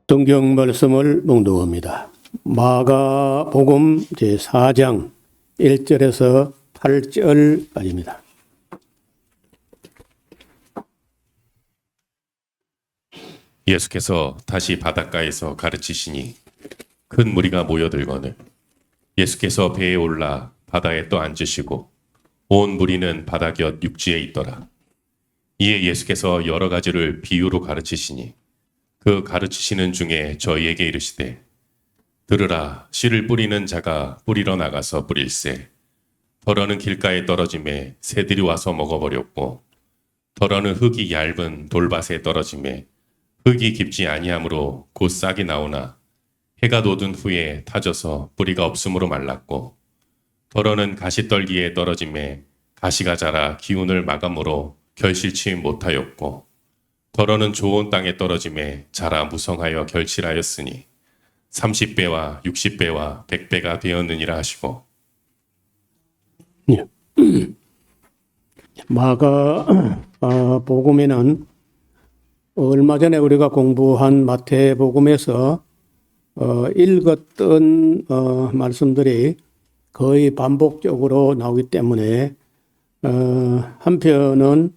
성경 말씀을 묵묵합니다. 마가복음 제4장 1절에서 8절까지입니다. 예수께서 다시 바닷가에서 가르치시니 큰 무리가 모여들거늘 예수께서 배에 올라 바다에 또 앉으시고 온 무리는 바다 곁 육지에 있더라. 이에 예수께서 여러 가지를 비유로 가르치시니 그 가르치시는 중에 저희에게 이르시되 들으라, 씨를 뿌리는 자가 뿌리러 나가서 뿌릴새 더러는 길가에 떨어짐에 새들이 와서 먹어버렸고 더러는 흙이 얇은 돌밭에 떨어짐에 흙이 깊지 아니하므로 곧 싹이 나오나 해가 돋은 후에 타져서 뿌리가 없으므로 말랐고 더러는 가시떨기에 떨어짐에 가시가 자라 기운을 마감으로 결실치 못하였고 더러는 좋은 땅에 떨어짐에 자라 무성하여 결실하였으니 30배와 60배와 100배가 되었느니라 하시고. 마가복음에는 얼마 전에 우리가 공부한 마태복음에서 읽었던 말씀들이 거의 반복적으로 나오기 때문에 한편은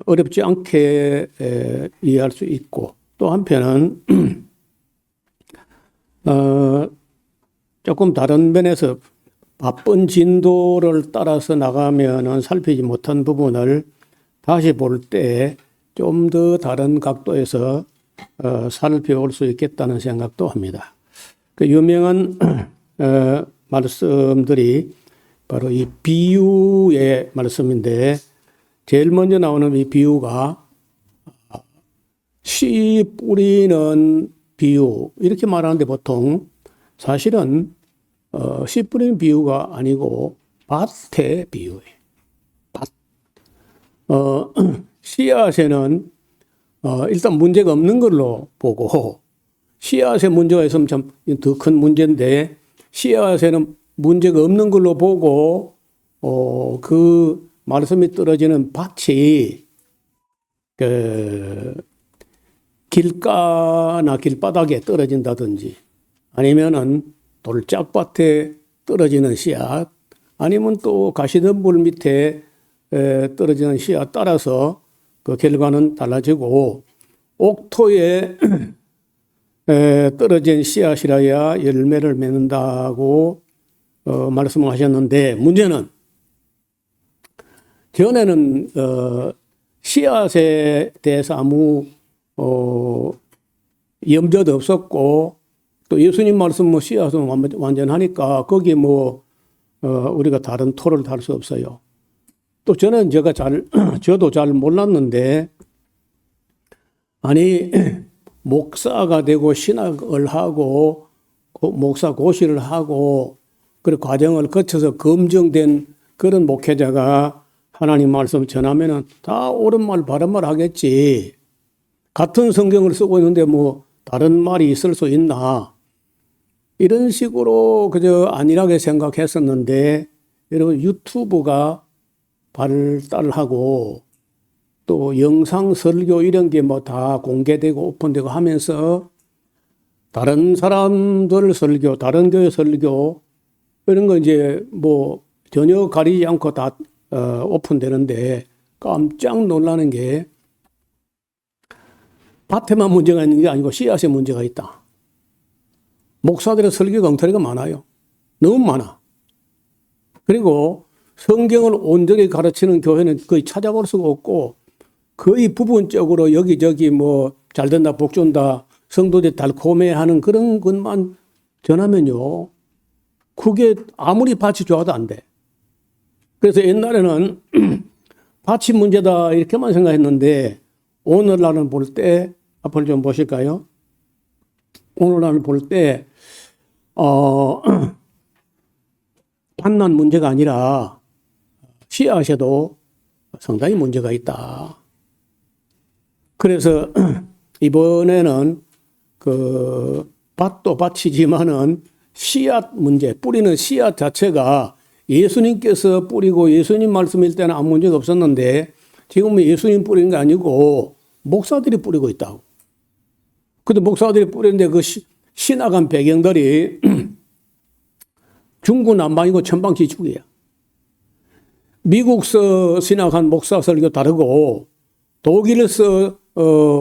어렵지 않게 이해할 수 있고 또 한편은 조금 다른 면에서 바쁜 진도를 따라서 나가면은 살피지 못한 부분을 다시 볼 때 좀 더 다른 각도에서 살펴볼 수 있겠다는 생각도 합니다. 그 유명한 말씀들이 바로 이 비유의 말씀인데 제일 먼저 나오는 이 비유가 씨 뿌리는 비유 이렇게 말하는데 보통 사실은 씨 뿌리는 비유가 아니고 밭의 비유예요. 밭. 씨앗에는 일단 문제가 없는 걸로 보고 씨앗에 문제가 있으면 참 더 큰 문제인데 씨앗에는 문제가 없는 걸로 보고 그 말씀이 떨어지는 밭이 길가나 길바닥에 떨어진다든지 아니면은 돌짝밭에 떨어지는 씨앗 아니면 또 가시덤불 밑에 떨어지는 씨앗 따라서 그 결과는 달라지고 옥토에 떨어진 씨앗이라야 열매를 맺는다고 말씀하셨는데 문제는 전에는 씨앗에 대해서 아무 염려도 없었고 또 예수님 말씀 뭐 씨앗은 완전하니까 거기에 우리가 다른 토를 달 수 없어요. 또 저는 저도 잘 몰랐는데 아니 목사가 되고 신학을 하고 목사 고시를 하고 그 과정을 거쳐서 검증된 그런 목회자가 하나님 말씀 전하면은 다 옳은 말 바른 말 하겠지. 같은 성경을 쓰고 있는데 다른 말이 있을 수 있나. 이런 식으로 그저 안일하게 생각했었는데 여러분 유튜브가 발달하고 또 영상 설교 이런 게 다 공개되고 오픈되고 하면서 다른 사람들 설교, 다른 교회 설교 이런 거 이제 전혀 가리지 않고 다 오픈되는데 깜짝 놀라는 게 밭에만 문제가 있는 게 아니고 씨앗에 문제가 있다. 목사들의 설교가 엉터리가 많아요. 너무 많아. 그리고 성경을 온전히 가르치는 교회는 거의 찾아볼 수가 없고 거의 부분적으로 여기저기 잘 된다 복 준다 성도들 달콤해하는 그런 것만 전하면요. 그게 아무리 밭이 좋아도 안 돼. 그래서 옛날에는 밭이 문제다 이렇게만 생각했는데 오늘날은 볼 때 앞을 좀 보실까요? 오늘날은 볼 때 밭만 문제가 아니라 씨앗에도 상당히 문제가 있다. 그래서 이번에는 밭도 밭이지만은 씨앗 문제, 뿌리는 씨앗 자체가 예수님께서 뿌리고 예수님 말씀일 때는 아무 문제가 없었는데 지금은 예수님 뿌리는 게 아니고 목사들이 뿌리고 있다고. 근데 목사들이 뿌렸는데 그 신학한 배경들이 중구난방이고 천방지축이야. 미국서 신학한 목사 설교 다르고 독일에서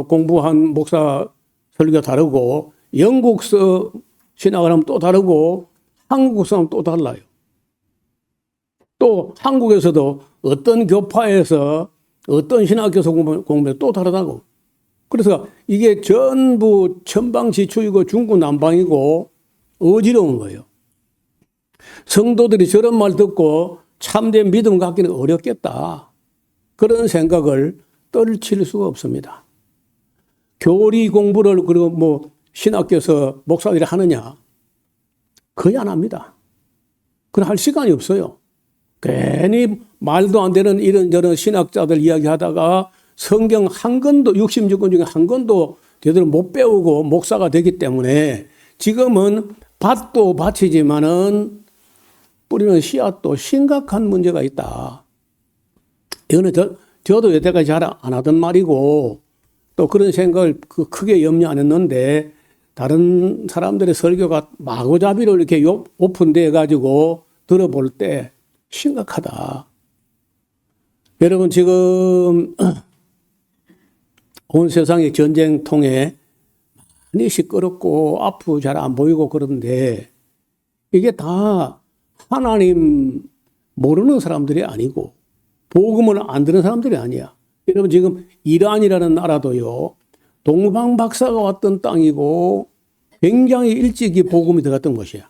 공부한 목사 설교 다르고 영국서 신학을 하면 또 다르고 한국서 하면 또 달라요. 또 한국에서도 어떤 교파에서 어떤 신학교에서 공부해 또 다르다고. 그래서 이게 전부 천방지축이고 중구난방이고 어지러운 거예요. 성도들이 저런 말 듣고 참된 믿음 갖기는 어렵겠다. 그런 생각을 떨칠 수가 없습니다. 교리 공부를 그리고 뭐 신학교에서 목사들이 하느냐? 거의 안 합니다. 그걸 할 시간이 없어요. 괜히 말도 안 되는 이런저런 신학자들 이야기하다가 성경 한 권도 66권 중에 한 권도 제대로 못 배우고 목사가 되기 때문에 지금은 밭도 밭이지만은 뿌리는 씨앗도 심각한 문제가 있다. 이거는 저도 여태까지 잘 안 하던 말이고 또 그런 생각을 크게 염려 안 했는데 다른 사람들의 설교가 마구잡이로 이렇게 오픈되어 가지고 들어볼 때 심각하다. 여러분 지금 온 세상이 전쟁통에 많이 시끄럽고 앞으로 잘 안 보이고 그런데 이게 다 하나님 모르는 사람들이 아니고 복음을 안 듣는 사람들이 아니야. 여러분 지금 이란이라는 나라도요. 동방박사가 왔던 땅이고 굉장히 일찍이 복음이 들어갔던 곳이야.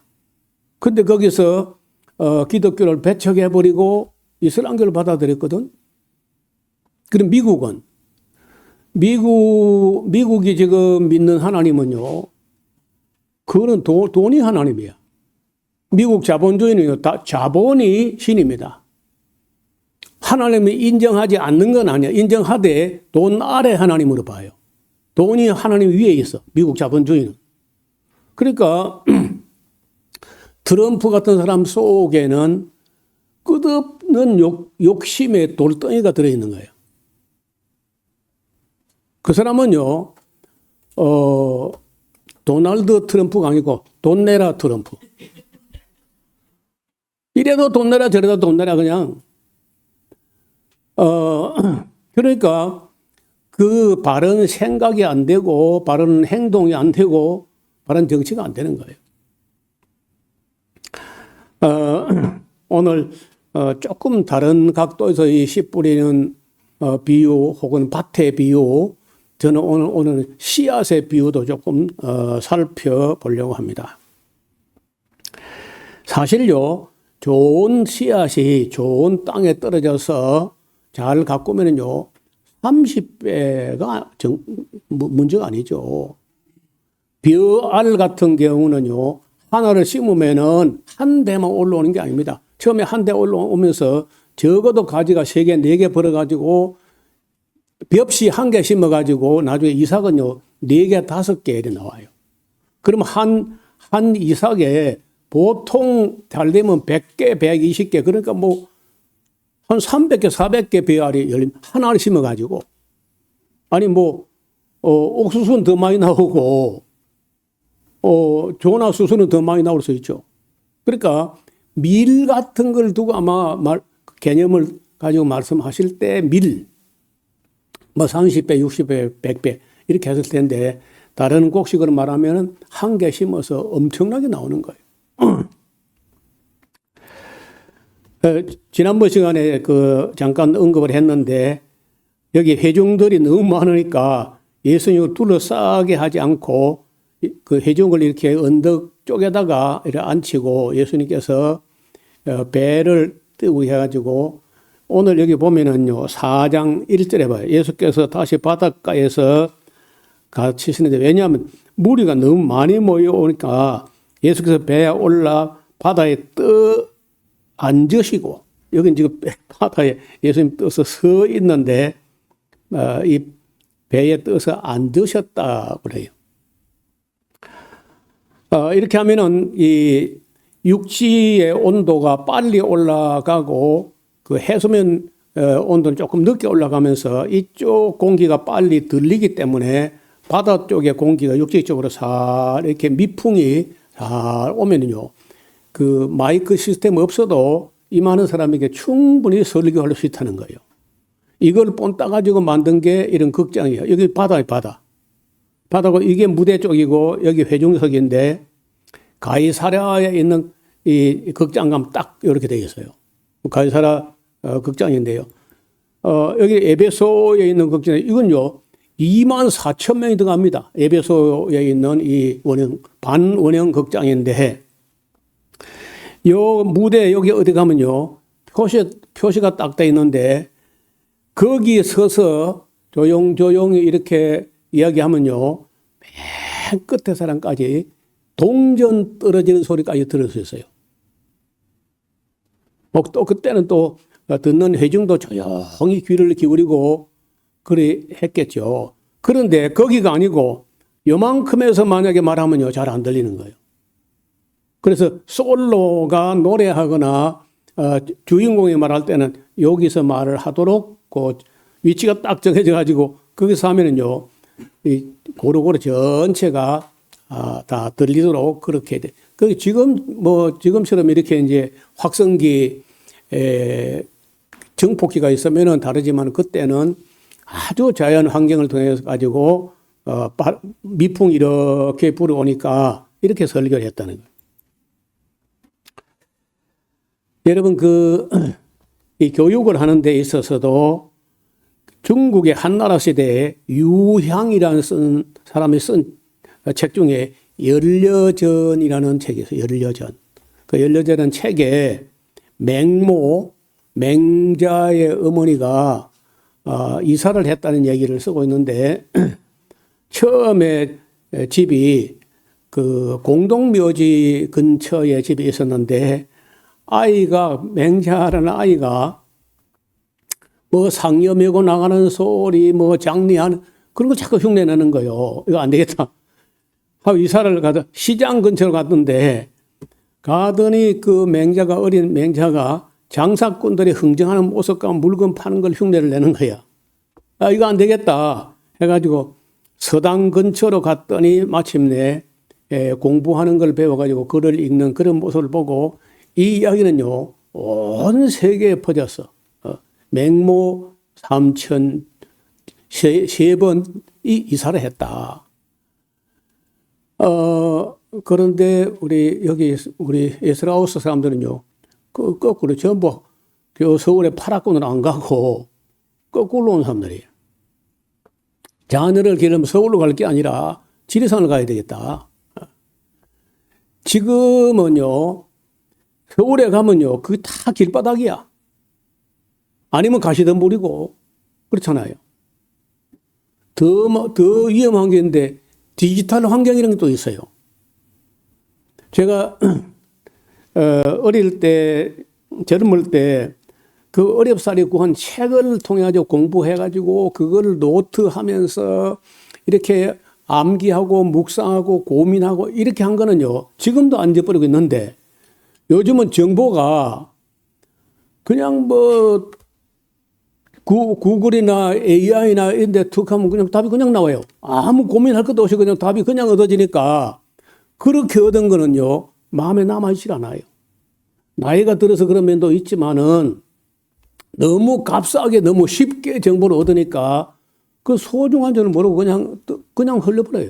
근데 거기서 기독교를 배척해버리고 이슬람교를 받아들였거든. 그럼 미국이 지금 믿는 하나님은요. 그거는 돈이 하나님이야. 미국 자본주의는 다 자본이 신입니다. 하나님이 인정하지 않는 건 아니야. 인정하되 돈 아래 하나님으로 봐요. 돈이 하나님 위에 있어. 미국 자본주의는. 그러니까 트럼프 같은 사람 속에는 끝없는 욕심의 돌덩이가 들어있는 거예요. 그 사람은요, 도널드 트럼프가 아니고 돈 내라 트럼프. 이래도 돈 내라 저래도 돈 내라 그냥. 그러니까 그 바른 생각이 안 되고 바른 행동이 안 되고 바른 정치가 안 되는 거예요. 오늘 조금 다른 각도에서 이 씨 뿌리는 비유 혹은 밭의 비유, 저는 오늘 씨앗의 비유도 조금 살펴보려고 합니다. 사실요, 좋은 씨앗이 좋은 땅에 떨어져서 잘 가꾸면요, 30배가 문제가 아니죠. 벼알 같은 경우는요, 하나를 심으면은 한 대만 올라오는 게 아닙니다. 처음에 한 대 올라오면서 적어도 가지가 3개, 4개 벌어가지고 벽시 1개 심어가지고 나중에 이삭은요, 4개, 5개 이렇게 나와요. 그럼 한 이삭에 보통 잘 되면 100개, 120개, 그러니까 뭐 한 300개, 400개 벼알이 열리면 하나를 심어가지고, 아니 뭐, 옥수수는 더 많이 나오고, 조나 수수는 더 많이 나올 수 있죠. 그러니까 밀 같은 걸 두고 아마 개념을 가지고 말씀하실 때 밀, 뭐 30배, 60배, 100배 이렇게 했을 텐데 다른 곡식으로 말하면 1개 심어서 엄청나게 나오는 거예요. 지난번 시간에 잠깐 언급을 했는데 여기 회중들이 너무 많으니까 예수님을 둘러싸게 하지 않고 그 회중을 이렇게 언덕 쪽에다가 이렇게 앉히고 예수님께서 배를 뜨고 해가지고 오늘 여기 보면은요 4장 1절에 봐요. 예수께서 다시 바닷가에서 가르치시는데 왜냐하면 무리가 너무 많이 모여오니까 예수께서 배에 올라 바다에 떠 앉으시고 여기 지금 바다에 예수님 떠서 서 있는데 이 배에 떠서 앉으셨다 그래요. 이렇게 하면은 이 육지의 온도가 빨리 올라가고 그 해수면 온도는 조금 늦게 올라가면서 이쪽 공기가 빨리 들리기 때문에 바다 쪽에 공기가 육지 쪽으로 살 이렇게 미풍이 잘 오면은요, 그 마이크 시스템 없어도 이 많은 사람에게 충분히 설교할 수 있다는 거예요. 이걸 본 따가지고 만든 게 이런 극장이에요. 여기 바다에 바다. 바다고 이게 무대 쪽이고 여기 회중석인데 가이사랴에 있는 이 극장 가면 딱 이렇게 되어 있어요. 가이사랴 극장인데요. 여기 에베소에 있는 극장에 이건요 2만 4천 명이 들어갑니다. 에베소에 있는 이 반원형 극장인데 요 무대 여기 어디 가면요 표시가 딱 돼 있는데 거기 서서 조용조용히 이렇게 이야기하면요 맨 끝에 사람까지 동전 떨어지는 소리까지 들을 수 있어요. 또 그때는 또 듣는 회중도 조용히 귀를 기울이고 그래 했겠죠. 그런데 거기가 아니고 요만큼에서 만약에 말하면요 잘 안 들리는 거예요. 그래서 솔로가 노래하거나 주인공이 말할 때는 여기서 말을 하도록 그 위치가 딱 정해져 가지고 거기서 하면은요 이 고루고루 전체가 다 들리도록 그렇게 돼. 그 지금처럼 이렇게 이제 확성기 정폭기가 있으면은 다르지만 그때는 아주 자연 환경을 통해서 가지고 미풍이 이렇게 불어오니까 이렇게 설교를 했다는 거예요. 여러분 이 교육을 하는 데 있어서도 중국의 한나라 시대에 유향이라는 사람이 쓴 책 중에 연려전이라는 책이 있어요. 연려전. 그 연려전은 책에 맹자의 어머니가 이사를 했다는 얘기를 쓰고 있는데 처음에 집이 그 공동묘지 근처에 집이 있었는데 맹자라는 아이가 뭐 상여 메고 나가는 소리, 뭐 장리하는 그런 거 자꾸 흉내내는 거예요. 이거 안 되겠다. 하고 이사를 가서 시장 근처로 갔는데 가더니 그 어린 맹자가 장사꾼들이 흥정하는 모습과 물건 파는 걸 흉내를 내는 거야. 이거 안 되겠다. 해가지고 서당 근처로 갔더니 마침내 공부하는 걸 배워가지고 글을 읽는 그런 모습을 보고 이 이야기는요, 온 세계에 퍼졌어. 맹모 삼천 세 번 이사를 했다. 그런데 우리 에스라우스 사람들은요, 거꾸로 전부 서울에 파라군으로 안 가고 거꾸로 온 사람들이에요. 자녀를 기르면 서울로 갈 게 아니라 지리산을 가야 되겠다. 지금은요, 서울에 가면요, 그게 다 길바닥이야. 아니면 가시덤불이고, 그렇잖아요. 더 위험한 게 있는데, 디지털 환경이라는 게 또 있어요. 제가, 어릴 때, 젊을 때, 그 어렵사리 구한 책을 통해가지고 공부해가지고, 그거를 노트 하면서, 이렇게 암기하고, 묵상하고, 고민하고, 이렇게 한 거는요, 지금도 안 잊어버리고 있는데, 요즘은 정보가 그냥 뭐 구글이나 AI나 이런 데 툭 하면 그냥 답이 그냥 나와요. 아무 고민할 것도 없이 그냥 답이 그냥 얻어지니까 그렇게 얻은 거는요, 마음에 남아있질 않아요. 나이가 들어서 그런 면도 있지만은 너무 값싸게 너무 쉽게 정보를 얻으니까 그 소중한 줄을 모르고 그냥 흘려버려요.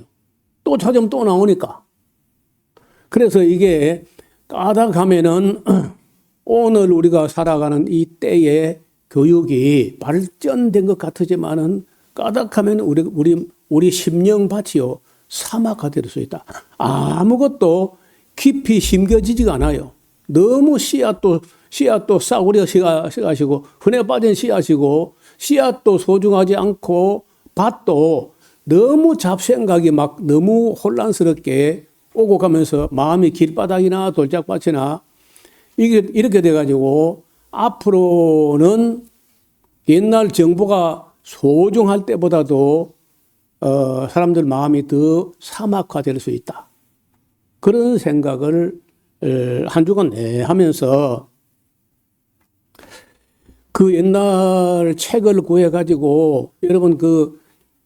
또 찾으면 또 나오니까. 그래서 이게 까닭하면은 오늘 우리가 살아가는 이 때의 교육이 발전된 것 같으지만은 까닭하면 우리 심령밭이요 사막화될 수 있다. 아무것도 깊이 심겨지지가 않아요. 너무 씨앗도 싸구려 씨앗이고 흔해 빠진 씨앗이고 씨앗도 소중하지 않고 밭도 너무 잡생각이 막 너무 혼란스럽게 오고 가면서 마음이 길바닥이나 돌짝밭이나 이렇게 돼가지고 앞으로는 옛날 정보가 소중할 때보다도 사람들 마음이 더 사막화될 수 있다. 그런 생각을 한 주간 하면서 그 옛날 책을 구해가지고 여러분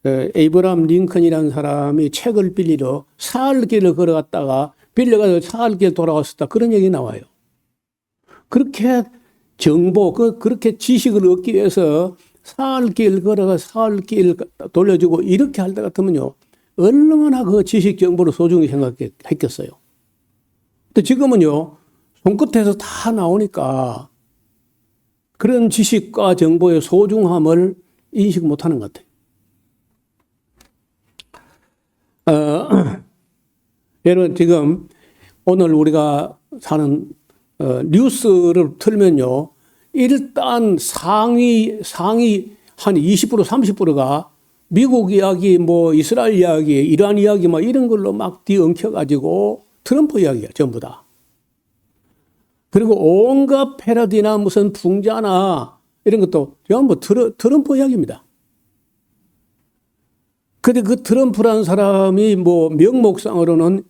에이브람 링컨이라는 사람이 책을 빌리러 사흘길을 걸어갔다가 빌려가서 사흘길 돌아왔었다. 그런 얘기 나와요. 그렇게 그렇게 지식을 얻기 위해서 사흘길 걸어가 사흘길 돌려주고 이렇게 할 때 같으면요. 얼마나 그 지식 정보를 소중히 생각했겠어요. 근데 지금은요. 손끝에서 다 나오니까 그런 지식과 정보의 소중함을 인식 못하는 것 같아요. 여러분 지금 오늘 우리가 사는 뉴스를 틀면요. 일단 상위 한 20% 30%가 미국 이야기, 뭐 이스라엘 이야기, 이란 이야기 뭐 이런 걸로 막 뒤엉켜가지고 트럼프 이야기야 전부 다. 그리고 온갖 패러디나 무슨 풍자나 이런 것도 전부 트럼프 이야기입니다. 근데 그 트럼프라는 사람이 뭐 명목상으로는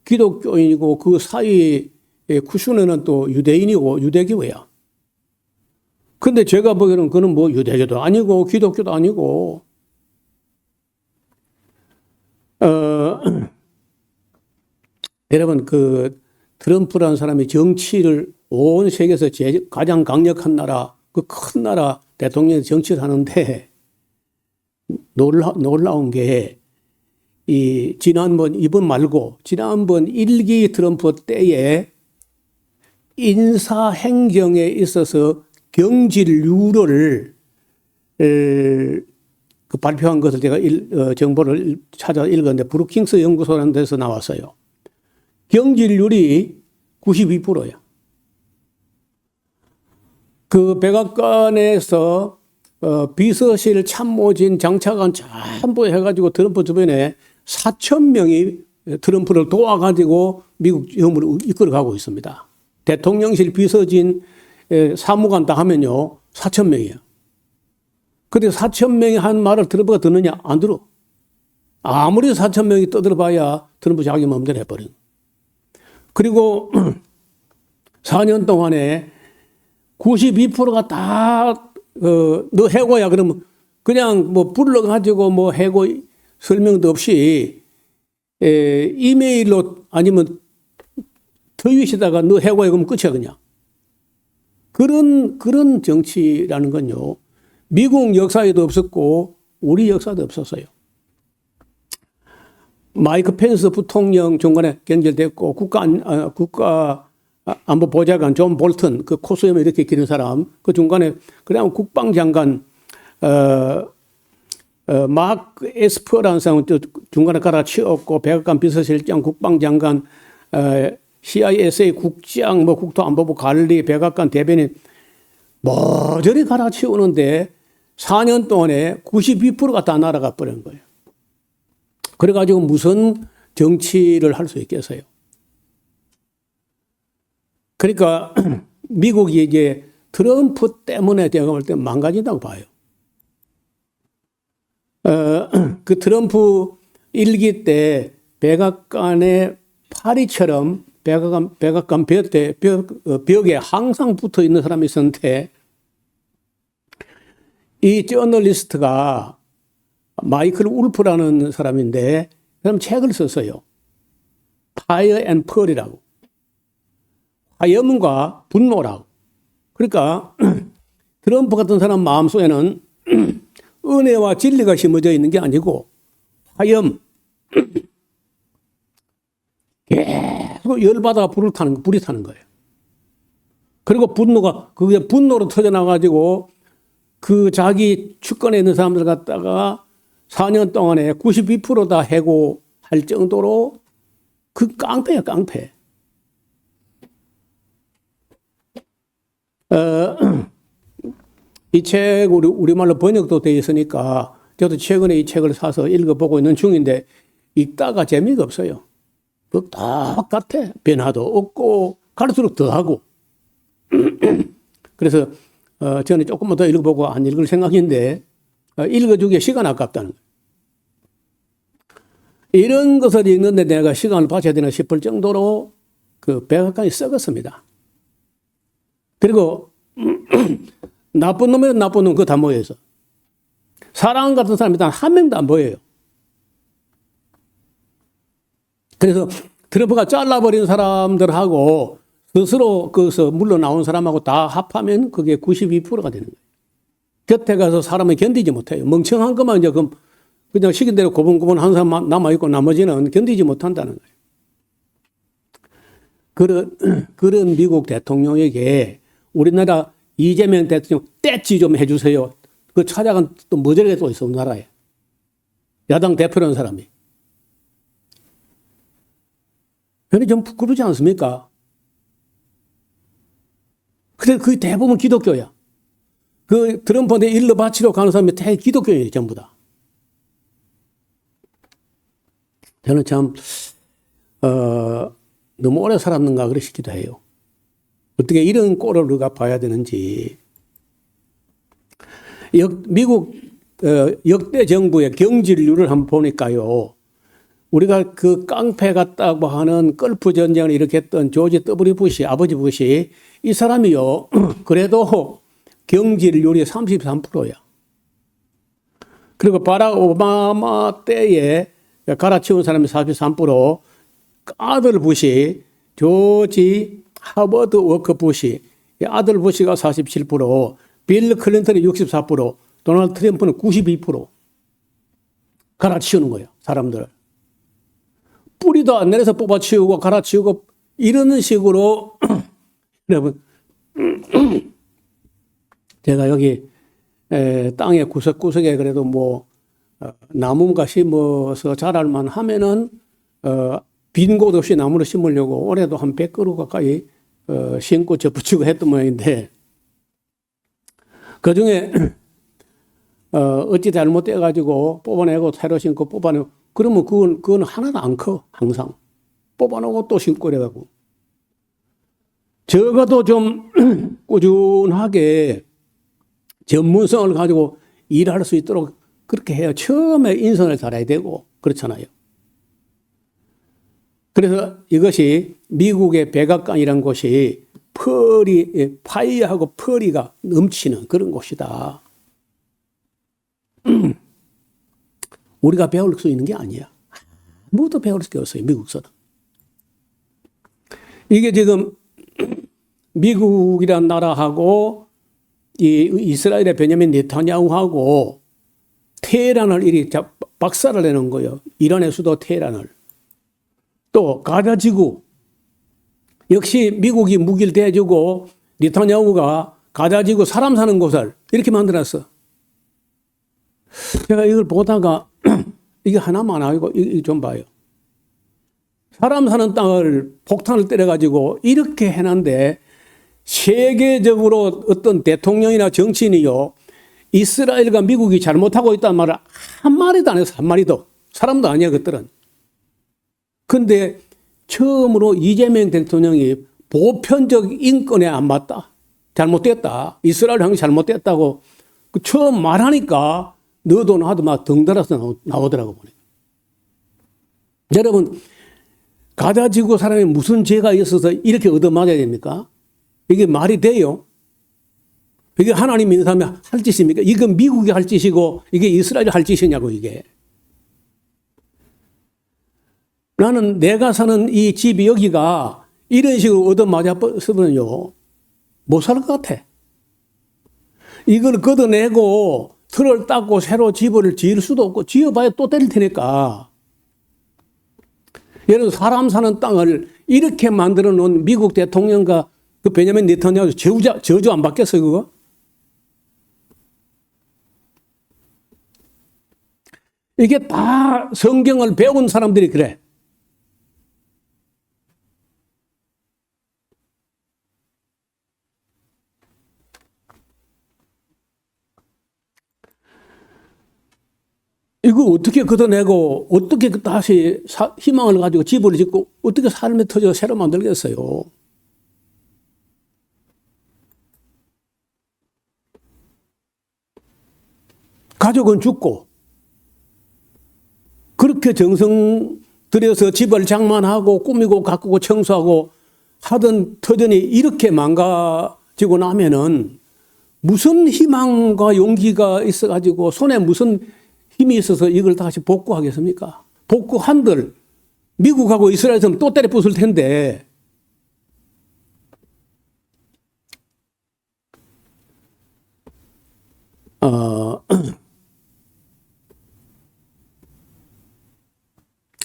기독교인이고 그 사이의 쿠션에는 또 유대인이고 유대교회야. 근데 제가 보기에는 그는 뭐 유대교도 아니고 기독교도 아니고 여러분 그 트럼프라는 사람이 정치를 온 세계에서 가장 강력한 나라 그 큰 나라 대통령이 정치를 하는데 놀라운 게 이번 말고 지난번 1기 트럼프 때에 인사 행정에 있어서 경질유로를 발표한 것을 제가 정보를 찾아 읽었는데 브루킹스 연구소라는 데서 나왔어요. 경질률이 92%야. 그 백악관에서 비서실 참모진 장차관 전부 해가지고 트럼프 주변에 4,000명이 트럼프를 도와가지고 미국 정부를 이끌어가고 있습니다. 대통령실 비서진 사무관 다 하면요 4,000명이에요. 근데 4,000명이 한 말을 트럼프가 듣느냐? 안 들어. 아무리 4,000명이 떠들어봐야 트럼프 자기 마음대로 해버려. 그리고 4년 동안에 92%가 다 너 해고야 그러면 그냥 뭐 불러가지고 뭐 해고 설명도 없이 이메일로 아니면 트윗에다가 너 해고야 그러면 끝이야 그냥. 그런 정치라는 건요. 미국 역사에도 없었고 우리 역사도 없었어요. 마이크 펜스 부통령 중간에 경질됐고 국가안보보좌관 존 볼턴 그 코수염 이렇게 기른 사람 그 중간에 그다음 국방장관 마크 에스퍼라는 사람은 중간에 갈아치웠고 백악관 비서실장 국방장관 CISA 국장 뭐 국토안보부 관리 백악관 대변인 모조리 갈아치우는데 4년 동안에 92%가 다 날아가 버린 거예요. 그래가지고 무슨 정치를 할 수 있겠어요. 그러니까 미국이 이제 트럼프 때문에 제가 볼 때 망가진다고 봐요. 그 트럼프 1기 때 백악관의 파리처럼 백악관 벽에 항상 붙어 있는 사람이 있었는데 이 저널리스트가 마이클 울프라는 사람인데 그 사람 책을 썼어요. Fire and Pearl이라고. 화염과 분노라고. 그러니까 트럼프 같은 사람 마음속에는 은혜와 진리가 심어져 있는 게 아니고 화염 계속 열받아 불이 타는 거예요. 그리고 그게 분노로 터져나가지고 그 자기 주권에 있는 사람들 갖다가 4년 동안에 92% 다 해고할 정도로 그 깡패야, 깡패. 이 책 우리말로 번역도 되어 있으니까 저도 최근에 이 책을 사서 읽어보고 있는 중인데 읽다가 재미가 없어요. 똑같아. 변화도 없고 갈수록 더하고. 그래서 저는 조금만 더 읽어보고 안 읽을 생각인데 읽어주기에 시간 아깝다는 거예요. 이런 것을 읽는데 내가 시간을 바쳐야 되나 싶을 정도로 그 백악관이 썩었습니다. 그리고 나쁜 놈이면 나쁜 놈 그거 다 모여서 사람 같은 사람이 단 한 명도 안 보여요. 그래서 트럼프가 잘라버린 사람들하고 스스로 거기서 물러나온 사람하고 다 합하면 그게 92%가 되는 거예요. 곁에 가서 사람을 견디지 못해요. 멍청한 것만 이제 그냥 시킨 대로 고분고분 한 사람 남아있고 나머지는 견디지 못한다는 거예요. 그런 미국 대통령에게 우리나라 이재명 대통령 떼찌 좀 해주세요. 그 찾아간 또 머저리가 또 있어, 우리나라에. 야당 대표라는 사람이. 괜히 좀 부끄럽지 않습니까? 근데 거의 대부분 기독교야. 그 트럼프한테 일러 바치러 가는 사람이 대 기독교예요, 전부 다. 저는 참, 너무 오래 살았는가 그러 싶기도 해요. 어떻게 이런 꼴을 우리가 봐야 되는지. 미국 역대 정부의 경질률을 한번 보니까요. 우리가 그 깡패 같다고 하는 걸프 전쟁을 일으켰던 조지 W. 부시, 아버지 부시, 이 사람이요. 그래도 경질률이 33%야. 그리고 바락 오바마 때에 갈아치운 사람이 43%, 아들 부시, 조지 하버드 워커 부시, 아들 부시가 47%, 빌 클린턴이 64%, 도널드 트럼프는 92% 갈아치우는 거예요, 사람들을. 뿌리도 안 내려서 뽑아치우고 갈아치우고 이러는 식으로 여러분 제가 여기 땅의 구석구석에 그래도 뭐 나무가 심어서 자랄만 하면은 빈 곳 없이 나무를 심으려고 올해도 한 100그루 가까이 심고 접붙이고 했던 모양인데 그중에 어찌 잘못돼가지고 뽑아내고 새로 심고 뽑아내고 그러면 그건 하나도 안 커, 항상. 뽑아놓고 또 심고 이래가고. 적어도 좀 꾸준하게 전문성을 가지고 일할 수 있도록 그렇게 해야 처음에 인선을 잘해야 되고, 그렇잖아요. 그래서 이것이 미국의 백악관이라는 곳이 파이어하고 펄이가 넘치는 그런 곳이다. 우리가 배울 수 있는 게 아니야. 아무것도 배울 게 없어요, 미국서는. 이게 지금 미국이란 나라하고 이 이스라엘의 베냐민 네타냐후하고 테헤란을 이리 박살을 내는 거예요. 이란의 수도 테헤란을. 또 가자 지구. 역시 미국이 무기를 대주고 네타냐후가 가자 지구 사람 사는 곳을 이렇게 만들었어. 제가 이걸 보다가 이게 하나만 아니고 이거 좀 봐요. 사람 사는 땅을 폭탄을 때려가지고 이렇게 해놨는데 세계적으로 어떤 대통령이나 정치인이요. 이스라엘과 미국이 잘못하고 있다는 말을 한마디도 안 했어. 한마디도. 사람도 아니야 그것들은. 그런데 처음으로 이재명 대통령이 보편적 인권에 안 맞다. 잘못됐다. 이스라엘 형이 잘못됐다고 처음 말하니까 너도 나도 막 덩달아서 나오더라고 보니. 여러분 가자 지구 사람이 무슨 죄가 있어서 이렇게 얻어맞아야 됩니까? 이게 말이 돼요? 이게 하나님 믿는 사람이 할 짓입니까? 이건 미국이 할 짓이고 이게 이스라엘이 할 짓이냐고 이게. 나는 내가 사는 이 집이 여기가 이런 식으로 얻어맞았으면요 못 살 것 같아. 이걸 걷어내고 틀을 닦고 새로 집을 지을 수도 없고 지어봐야 또 때릴 테니까. 여러분 사람 사는 땅을 이렇게 만들어 놓은 미국 대통령과 그 베냐민 네타냐후 저주 안 받겠어요 그거? 이게 다 성경을 배운 사람들이 그래. 이거 어떻게 걷어내고 어떻게 다시 희망을 가지고 집을 짓고 어떻게 삶의 터져 새로 만들겠어요. 가족은 죽고 그렇게 정성 들여서 집을 장만하고 꾸미고 가꾸고 청소하고 하던 터전이 이렇게 망가지고 나면은 무슨 희망과 용기가 있어가지고 손에 무슨 힘이 있어서 이걸 다시 복구하겠습니까? 복구한들 미국하고 이스라엘에서는 또 때려 부술 텐데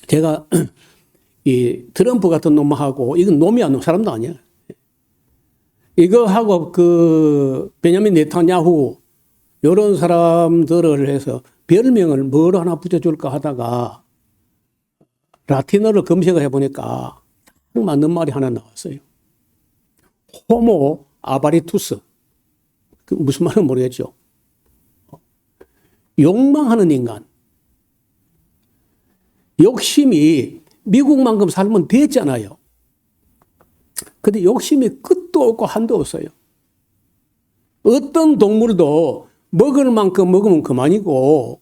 제가 이 트럼프 같은 놈하고 이건 놈이야, 놈 사람도 아니야. 이거 하고 그 베냐민 네타냐후 이런 사람들을 해서 별명을 뭐로 하나 붙여줄까 하다가 라틴어를 검색을 해보니까 딱 맞는 말이 하나 나왔어요. 호모 아바리투스. 그 무슨 말은 모르겠죠. 욕망하는 인간. 욕심이 미국만큼 살면 됐잖아요. 근데 욕심이 끝도 없고 한도 없어요. 어떤 동물도 먹을 만큼 먹으면 그만이고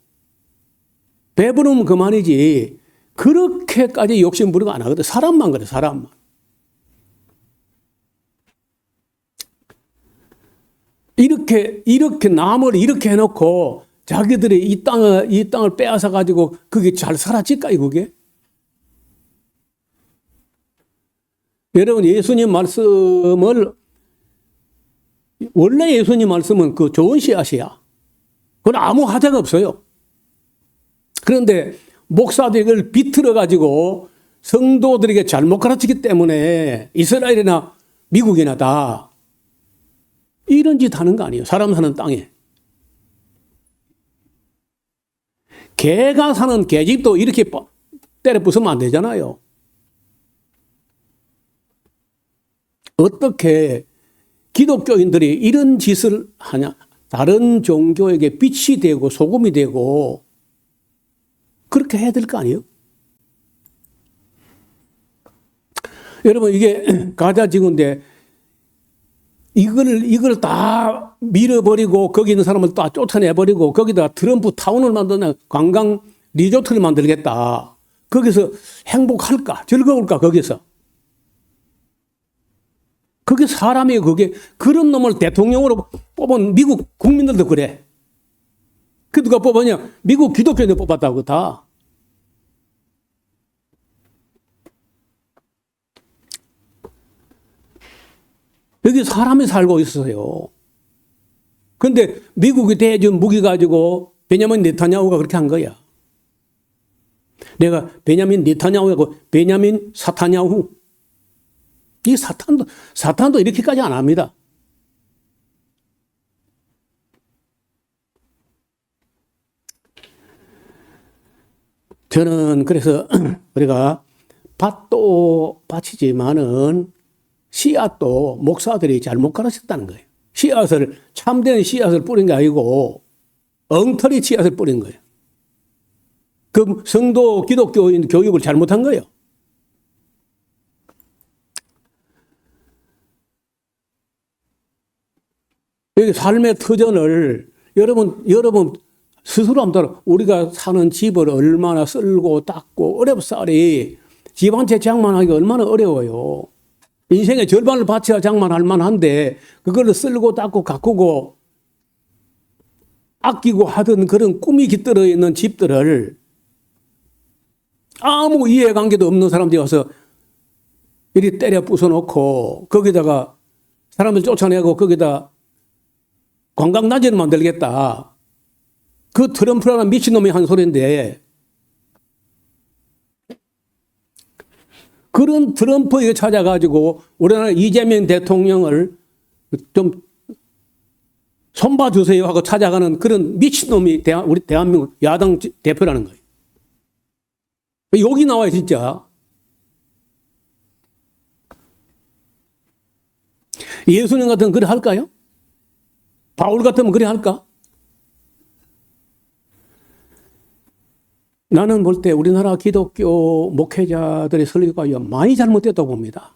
배부르면 그만이지 그렇게까지 욕심 부리고 안 하거든. 사람만 그래, 사람만. 이렇게 남을 이렇게 해놓고 자기들이 이 땅을 빼앗아 가지고 그게 잘 살아질까요, 그게? 여러분, 예수님 말씀을, 원래 예수님 말씀은 그 좋은 씨앗이야. 그건 아무 하자가 없어요. 그런데 목사들이 이걸 비틀어 가지고 성도들에게 잘못 가르치기 때문에 이스라엘이나 미국이나 다 이런 짓 하는 거 아니에요. 사람 사는 땅에. 개가 사는 개집도 이렇게 때려 부수면 안 되잖아요. 어떻게 기독교인들이 이런 짓을 하냐? 다른 종교에게 빛이 되고 소금이 되고 그렇게 해야 될 거 아니에요? 여러분, 이게 가자지구인데 이걸 다 밀어버리고 거기 있는 사람을 다 쫓아내버리고 거기다 트럼프 타운을 만드는 관광 리조트를 만들겠다. 거기서 행복할까? 즐거울까? 거기서. 그게 사람이에요. 그게 그런 놈을 대통령으로 뽑은 미국 국민들도 그래. 그 누가 뽑았냐? 미국 기독교인들 뽑았다고 다. 여기 사람이 살고 있어요. 그런데 미국이 대준 무기 가지고 베냐민 네타냐후가 그렇게 한 거야. 내가 베냐민 네타냐후하고 베냐민 사타냐후. 이 사탄도 이렇게까지 안 합니다. 저는 그래서 우리가 밭도 밭이지만은 씨앗도 목사들이 잘못 가르쳤다는 거예요. 참된 씨앗을 뿌린 게 아니고 엉터리 씨앗을 뿌린 거예요. 그 성도 기독교인 교육을 잘못한 거예요. 여기 삶의 터전을 여러분 스스로 한번 우리가 사는 집을 얼마나 쓸고 닦고 어렵사리 집 한 채 장만하기 얼마나 어려워요. 인생의 절반을 바쳐야 장만할 만한데 그걸 쓸고 닦고 가꾸고 아끼고 하던 그런 꿈이 깃들어 있는 집들을 아무 이해관계도 없는 사람들이 와서 이리 때려 부숴놓고 거기다가 사람들 쫓아내고 거기다 관광단지를 만들겠다. 그 트럼프라는 미친놈이 한 소리인데 그런 트럼프에 찾아가지고 우리나라 이재명 대통령을 좀 손봐주세요 하고 찾아가는 그런 미친놈이 우리 대한민국 야당 대표라는 거예요. 욕이 나와요, 진짜. 예수님 같은 그래 할까요? 바울 같으면 그래 할까? 나는 볼 때 우리나라 기독교 목회자들의 설교가 많이 잘못됐다고 봅니다.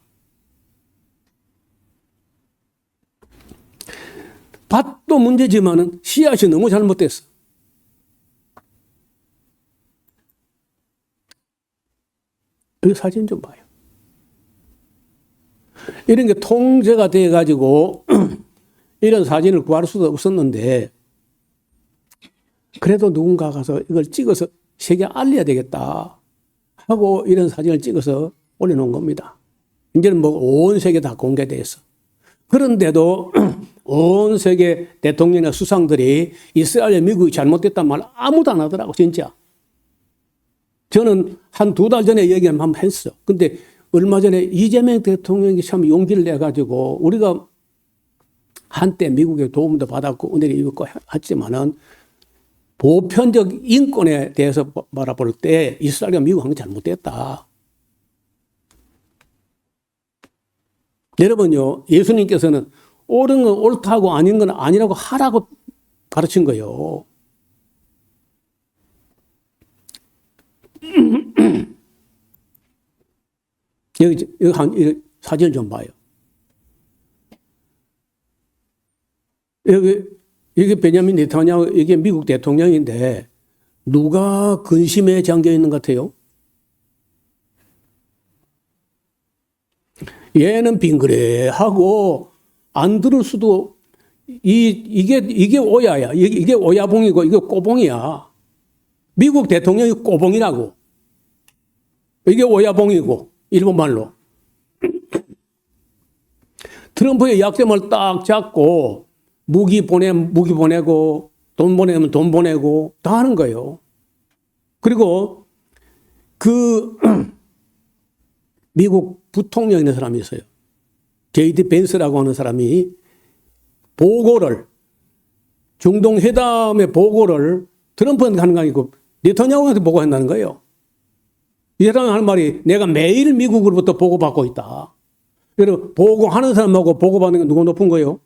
밭도 문제지만은 씨앗이 너무 잘못됐어. 이 사진 좀 봐요. 이런 게 통제가 돼가지고 이런 사진을 구할 수도 없었는데 그래도 누군가 가서 이걸 찍어서 세계에 알려야 되겠다 하고 이런 사진을 찍어서 올려놓은 겁니다. 이제는 뭐 온 세계 다 공개돼 있어. 그런데도 온 세계 대통령이나 수상들이 이스라엘, 미국이 잘못됐단 말 아무도 안 하더라고, 진짜. 저는 한 2달 전에 얘기 한번 했어. 근데 얼마 전에 이재명 대통령이 참 용기를 내가지고 우리가 한때 미국의 도움도 받았고 은혜를 입었고 했지만은 보편적 인권에 대해서 바라볼 때 이스라엘과 미국 한 게 잘못됐다. 여러분요, 예수님께서는 옳은 건 옳다고 아닌 건 아니라고 하라고 가르친 거예요. 여기 사진을 좀 봐요. 이게 베냐민 네타냐후, 이게 미국 대통령인데 누가 근심에 잠겨 있는 것 같아요? 얘는 빙그레하고 안 들을 수도 이게 오야야. 이게 오야봉이고 이게 꼬봉이야. 미국 대통령이 꼬봉이라고. 이게 오야봉이고 일본말로. 트럼프의 약점을 딱 잡고 무기 보내고 돈 보내면 돈 보내고 다 하는 거예요. 그리고 그 미국 부통령이라는 사람이 있어요. J.D. 벤스라고 하는 사람이 보고를 중동 회담의 보고를 트럼프한테 하는 거 아니고 네타냐후한테 보고한다는 거예요. 이 사람이 하는 말이 내가 매일 미국으로부터 보고받고 있다. 여러분 보고하는 사람하고 보고받는 게 누가 높은 거예요?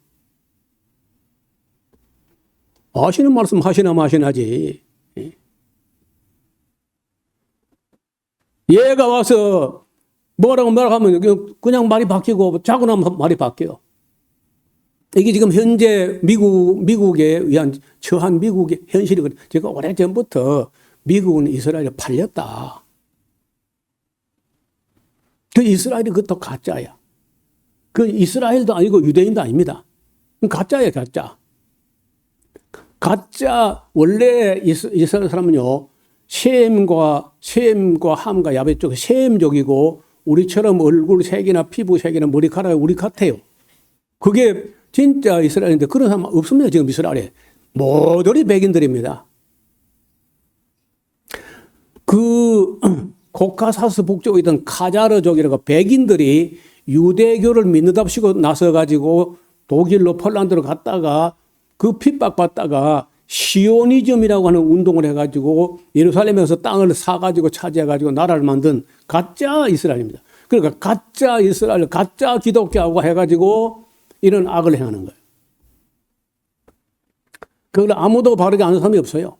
아시는 말씀 하시나 마시나지. 얘가 와서 뭐라고 하면 그냥 말이 바뀌고 자고 나면 말이 바뀌어요. 이게 지금 현재 미국에 의한 처한 미국의 현실이거든요. 제가 오래전부터 미국은 이스라엘에 팔렸다. 그 이스라엘이 그것도 가짜야. 그 이스라엘도 아니고 유대인도 아닙니다. 가짜야, 가짜. 가짜, 원래 이스라엘 사람은요, 셈과 함과 야벳 쪽 셈족이고, 우리처럼 얼굴 색이나 피부 색이나 머리카락이 우리 같아요. 그게 진짜 이스라엘인데 그런 사람 없습니다. 지금 이스라엘에. 모조리 백인들입니다. 그 코카사스 북쪽에 있던 카자르족이라고 백인들이 유대교를 믿는답시고 나서가지고 독일로 폴란드로 갔다가 그 핍박받다가 시오니즘이라고 하는 운동을 해가지고 예루살렘에서 땅을 사가지고 차지해가지고 나라를 만든 가짜 이스라엘입니다. 그러니까 가짜 이스라엘, 가짜 기독교하고 해가지고 이런 악을 행하는 거예요. 그걸 아무도 바르게 아는 사람이 없어요.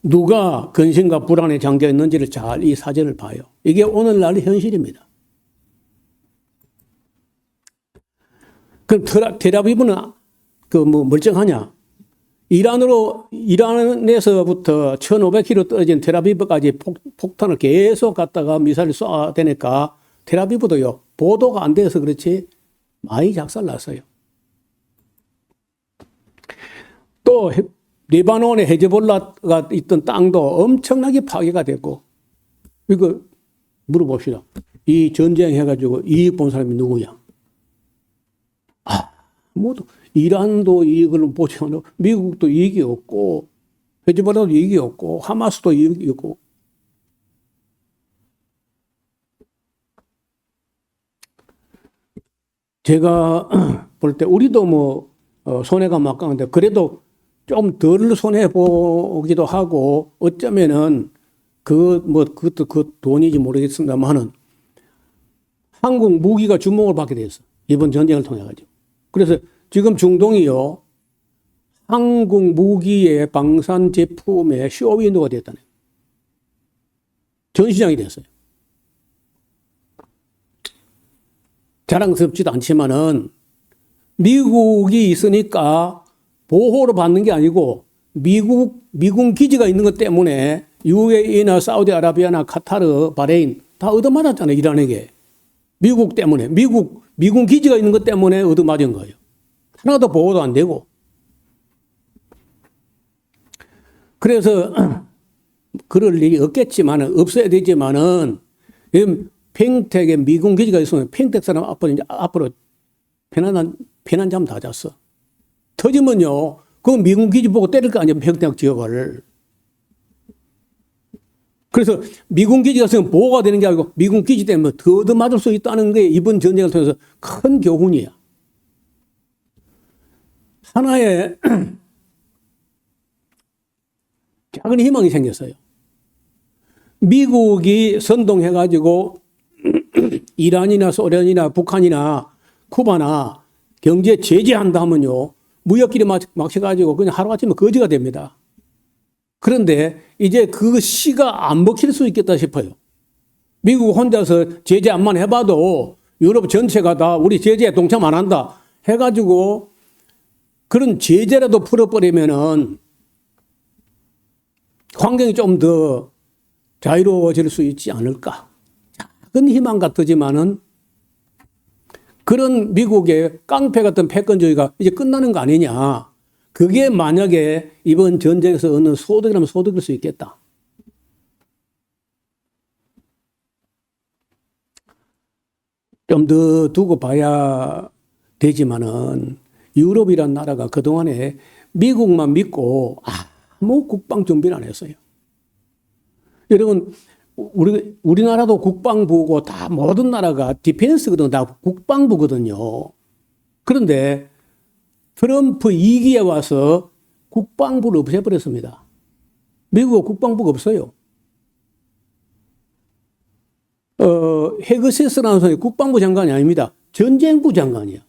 누가 근심과 불안에 잠겨 있는지를 잘 이 사진을 봐요. 이게 오늘날 현실입니다. 그럼 텔아비브는 멀쩡하냐? 이란에서부터 1500km 떨어진 텔아비브까지 폭탄을 계속 갖다가 미사일을 쏘아대니까 텔아비브도요, 보도가 안 돼서 그렇지 많이 작살났어요. 또 레바논에 헤즈볼라가 있던 땅도 엄청나게 파괴가 됐고, 이거 물어봅시다. 이 전쟁해가지고 이익 본 사람이 누구냐? 모두 이란도 이익을 보지 않고 미국도 이익이 없고 헤즈볼라도 이익이 없고 하마스도 이익이 없고. 제가 볼 때 우리도 손해가 막강한데 그래도 좀 덜 손해 보기도 하고 어쩌면은 그것도 그 돈이지 모르겠습니다만은 한국 무기가 주목을 받게 됐어. 이번 전쟁을 통해 가지고. 그래서 지금 중동이요, 한국 무기의 방산 제품의 쇼윈도가 됐다네. 전시장이 됐어요. 자랑스럽지도 않지만은 미국이 있으니까 보호를 받는 게 아니고 미군 기지가 있는 것 때문에 UAE나 사우디아라비아나 카타르, 바레인 다 얻어맞았잖아요. 이란에게. 미국 때문에. 미군 기지가 있는 것 때문에 얻어맞은 거예요. 하나도 보호도 안 되고. 그래서 그럴 일이 없겠지만은, 없어야 되지만은, 평택에 미군 기지가 있으면 평택 사람 앞으로 편한 잠 다 잤어. 터지면요, 그 미군 기지 보고 때릴 거 아니에요, 평택 지역을. 그래서 미군 기지가 있으면 보호가 되는 게 아니고 미군 기지 때문에 더 얻어맞을 수 있다는 게 이번 전쟁을 통해서 큰 교훈이야. 하나의 작은 희망이 생겼어요. 미국이 선동해가지고 이란이나 소련이나 북한이나 쿠바나 경제 제재한다 하면요, 무역길이 막혀가지고 그냥 하루아침에 거지가 됩니다. 그런데 이제 그 씨가 안 먹힐 수 있겠다 싶어요. 미국 혼자서 제재 안만 해봐도 유럽 전체가 다 우리 제재에 동참 안 한다 해가지고 그런 제재라도 풀어버리면은 환경이 좀 더 자유로워질 수 있지 않을까. 작은 희망 같지만은 그런 미국의 깡패 같은 패권주의가 이제 끝나는 거 아니냐. 그게 만약에 이번 전쟁에서 얻는 소득이라면 소득일 수 있겠다. 좀 더 두고 봐야 되지만은 유럽이란 나라가 그동안에 미국만 믿고 아무 국방 준비를 안 했어요. 여러분, 우리나라도 국방부고 다 모든 나라가 디펜스거든, 다 국방부거든요. 그런데 트럼프 2기에 와서 국방부를 없애버렸습니다. 미국은 국방부가 없어요. 헤그세스라는 사람이 국방부 장관이 아닙니다. 전쟁부 장관이야.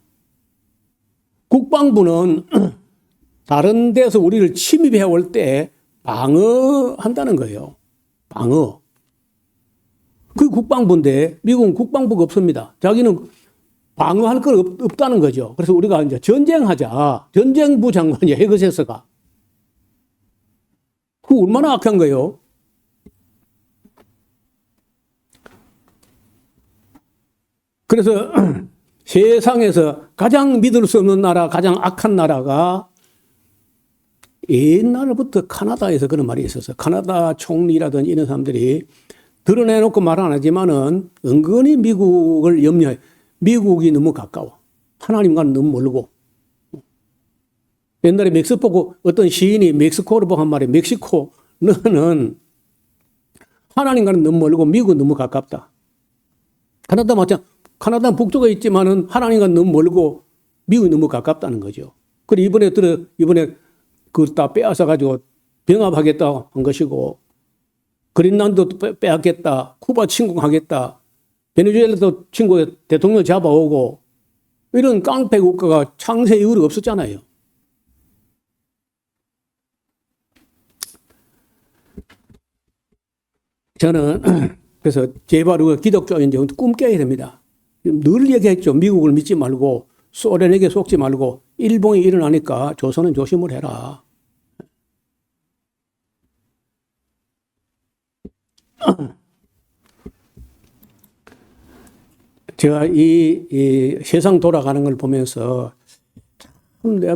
국방부는 다른 데서 우리를 침입해 올 때 방어한다는 거예요. 방어. 그게 국방부인데 미국은 국방부가 없습니다. 자기는 방어할 건 없다는 거죠. 그래서 우리가 이제 전쟁하자. 전쟁부 장관이야, 헤그세스가. 그거 얼마나 악한 거예요? 그래서 세상에서 가장 믿을 수 없는 나라, 가장 악한 나라가 옛날부터 카나다에서 그런 말이 있었어요. 카나다 총리라든지 이런 사람들이 드러내놓고 말 안 하지만은 은근히 미국을 염려해. 미국이 너무 가까워. 하나님과는 너무 멀고. 옛날에 멕시코 어떤 시인이 멕시코를 보고 한 말이 멕시코 너는 하나님과는 너무 멀고 미국은 너무 가깝다. 카나다 마찬가지. 카나다는 북쪽에 있지만은 하나님과는 너무 멀고 미국이 너무 가깝다는 거죠. 그리고 이번에 그걸 다 빼앗아 가지고 병합하겠다 한 것이고, 그린란드도 빼앗겠다, 쿠바 침공하겠다, 베네수엘라도 대통령 잡아오고, 이런 깡패 국가가 창세 이후로 없었잖아요. 저는 그래서 제발 우리가 기독교인데 꿈 깨야 됩니다. 늘 얘기했죠. 미국을 믿지 말고 소련에게 속지 말고 일본이 일어나니까 조선은 조심을 해라. 제가 이 세상 돌아가는 걸 보면서 참 내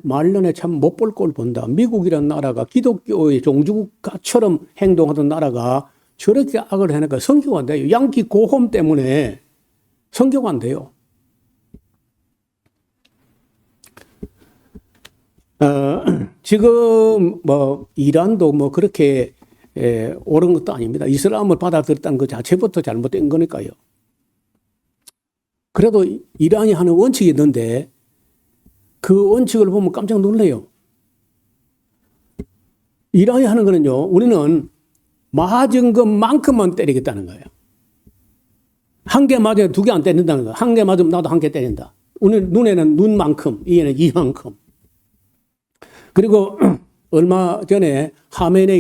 말년에 참 못 볼 걸 본다. 미국이라는 나라가 기독교의 종주국가처럼 행동하던 나라가 저렇게 악을 해니까 성교가 안 돼요. 양키 고홈 때문에 성교가 안 돼요. 지금 이란도 그렇게 옳은 것도 아닙니다. 이슬람을 받아들였다는 것 자체부터 잘못된 거니까요. 그래도 이란이 하는 원칙이 있는데 그 원칙을 보면 깜짝 놀래요. 이란이 하는 거는요, 우리는 맞은 것만큼만 때리겠다는 거예요. 한 개 맞아야 두 개 안 때린다는 거예요. 한 개 맞으면 나도 한 개 때린다. 우리 눈에는 눈만큼, 이에는 이만큼. 그리고 얼마 전에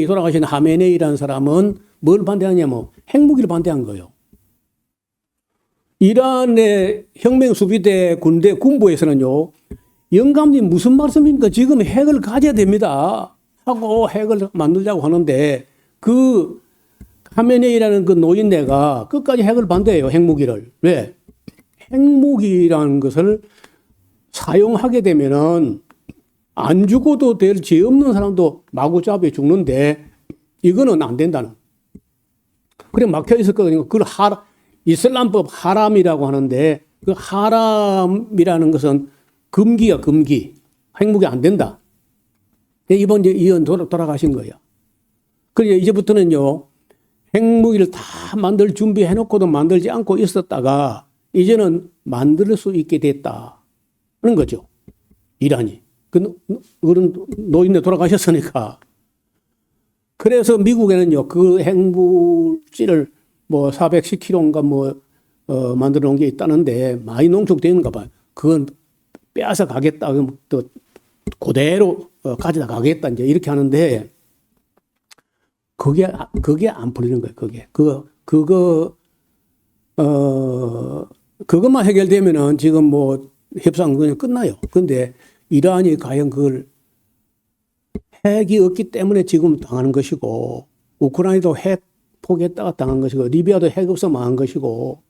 돌아가신 하메네이라는 사람은 뭘 반대하냐면 핵무기를 반대한 거예요. 이란의 혁명 수비대 군부에서는요, 영감님 무슨 말씀입니까? 지금 핵을 가져야 됩니다 하고 핵을 만들자고 하는데 그 카메네이라는 그 노인네가 끝까지 핵을 반대해요. 핵무기를. 왜? 핵무기라는 것을 사용하게 되면은 안 죽어도 될 죄 없는 사람도 마구잡이 죽는데 이거는 안 된다는. 그래 막혀 있었거든요. 그걸 이슬람법 하람이라고 하는데 그 하람이라는 것은 금기야, 금기. 핵무기 안 된다. 이번 이제 의원 돌아가신 거예요. 그래 이제부터는요, 핵무기를 다 만들 준비해놓고도 만들지 않고 있었다가 이제는 만들 수 있게 됐다는 거죠. 이란이. 그런 노인네 돌아가셨으니까. 그래서 미국에는요, 그 핵물질을 뭐 410kg인가 만들어 놓은 게 있다는데 많이 농축되는가 봐요. 그건 빼앗아 가겠다. 그럼 또 그대로 가져다 가겠다. 이제 이렇게 하는데 그게 안 풀리는 거예요. 그것만 해결되면은 지금 뭐 협상은 그냥 끝나요. 근데 이란이 과연 그걸 핵이 없기 때문에 지금 당하는 것이고, 우크라이나도 핵 포기했다가 당한 것이고, 리비아도 핵 없어 망한 것이고,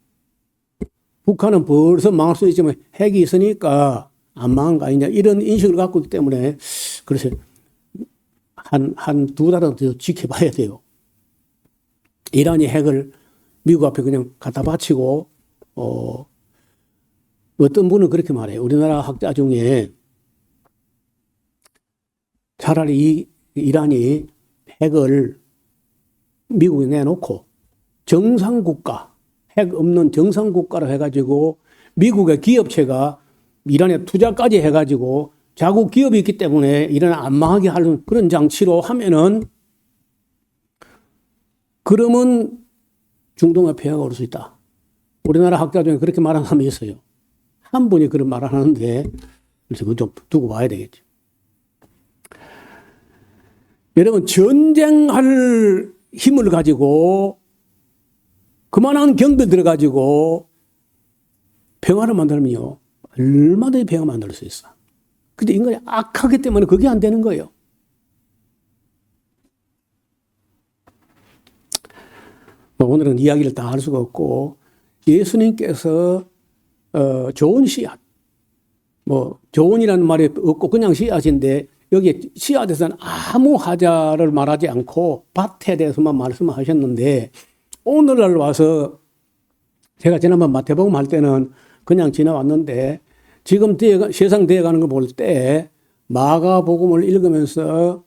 북한은 벌써 망할 수 있지만 핵이 있으니까 안 망한 거 아니냐, 이런 인식을 갖고 있기 때문에, 그래서 한 두 달은 더 지켜봐야 돼요. 이란이 핵을 미국 앞에 그냥 갖다 바치고, 어떤 분은 그렇게 말해요. 우리나라 학자 중에 차라리 이란이 핵을 미국에 내놓고 정상국가, 핵 없는 정상국가로 해가지고 미국의 기업체가 이란에 투자까지 해가지고 자국 기업이 있기 때문에 이란을 안 망하게 하는 그런 장치로 하면은 그러면 중동에 폐해가 올 수 있다. 우리나라 학자 중에 그렇게 말하는 사람이 있어요. 한 분이 그런 말을 하는데 그래서 그건 좀 두고 봐야 되겠죠. 여러분, 전쟁할 힘을 가지고 그만한 경비 들어가지고 평화를 만들면요, 얼마든지 평화 만들 수 있어. 근데 인간이 악하기 때문에 그게 안 되는 거예요. 오늘은 이야기를 다 할 수가 없고, 예수님께서 좋은 씨앗, 좋은이라는 말이 없고 그냥 씨앗인데 여기에 씨앗에서는 아무 하자를 말하지 않고 밭에 대해서만 말씀하셨는데, 오늘날 와서 제가 지난번 마태복음 할 때는 그냥 지나왔는데 지금 세상 되어가는 걸 볼 때 마가복음을 읽으면서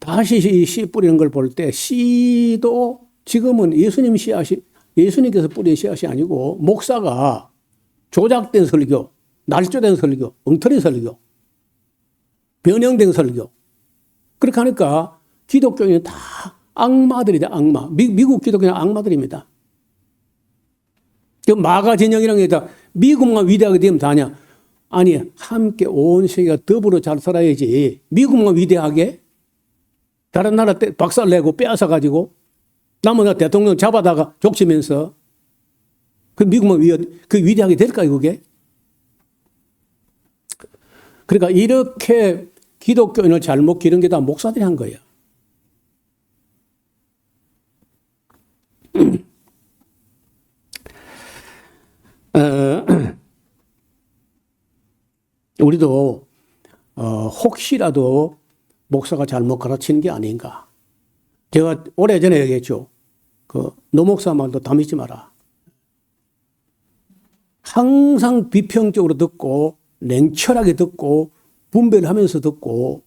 다시 이 씨 뿌리는 걸 볼 때 씨도 지금은 예수님께서 뿌린 씨앗이 아니고 목사가 조작된 설교, 날조된 설교, 엉터리 설교, 변형된 설교. 그렇게 하니까 기독교인은 다 악마들이다, 악마. 미국 기독교인은 악마들입니다. 그 마가 진영이라는 게 다 미국만 위대하게 되면 다냐? 아니, 함께 온 세계가 더불어 잘 살아야지. 미국만 위대하게? 다른 나라 때 박살 내고 빼앗아 가지고 남은 대통령 잡아다가 족치면서 그 미국만 위대하게 될까요, 그게? 그러니까 이렇게 기독교인을 잘못 기른 게 다 목사들이 한 거예요. 우리도 혹시라도 목사가 잘못 가르치는 게 아닌가. 제가 오래전에 얘기했죠. 노 목사 말도 다 믿지 마라. 항상 비평적으로 듣고 냉철하게 듣고 분별하면서 듣고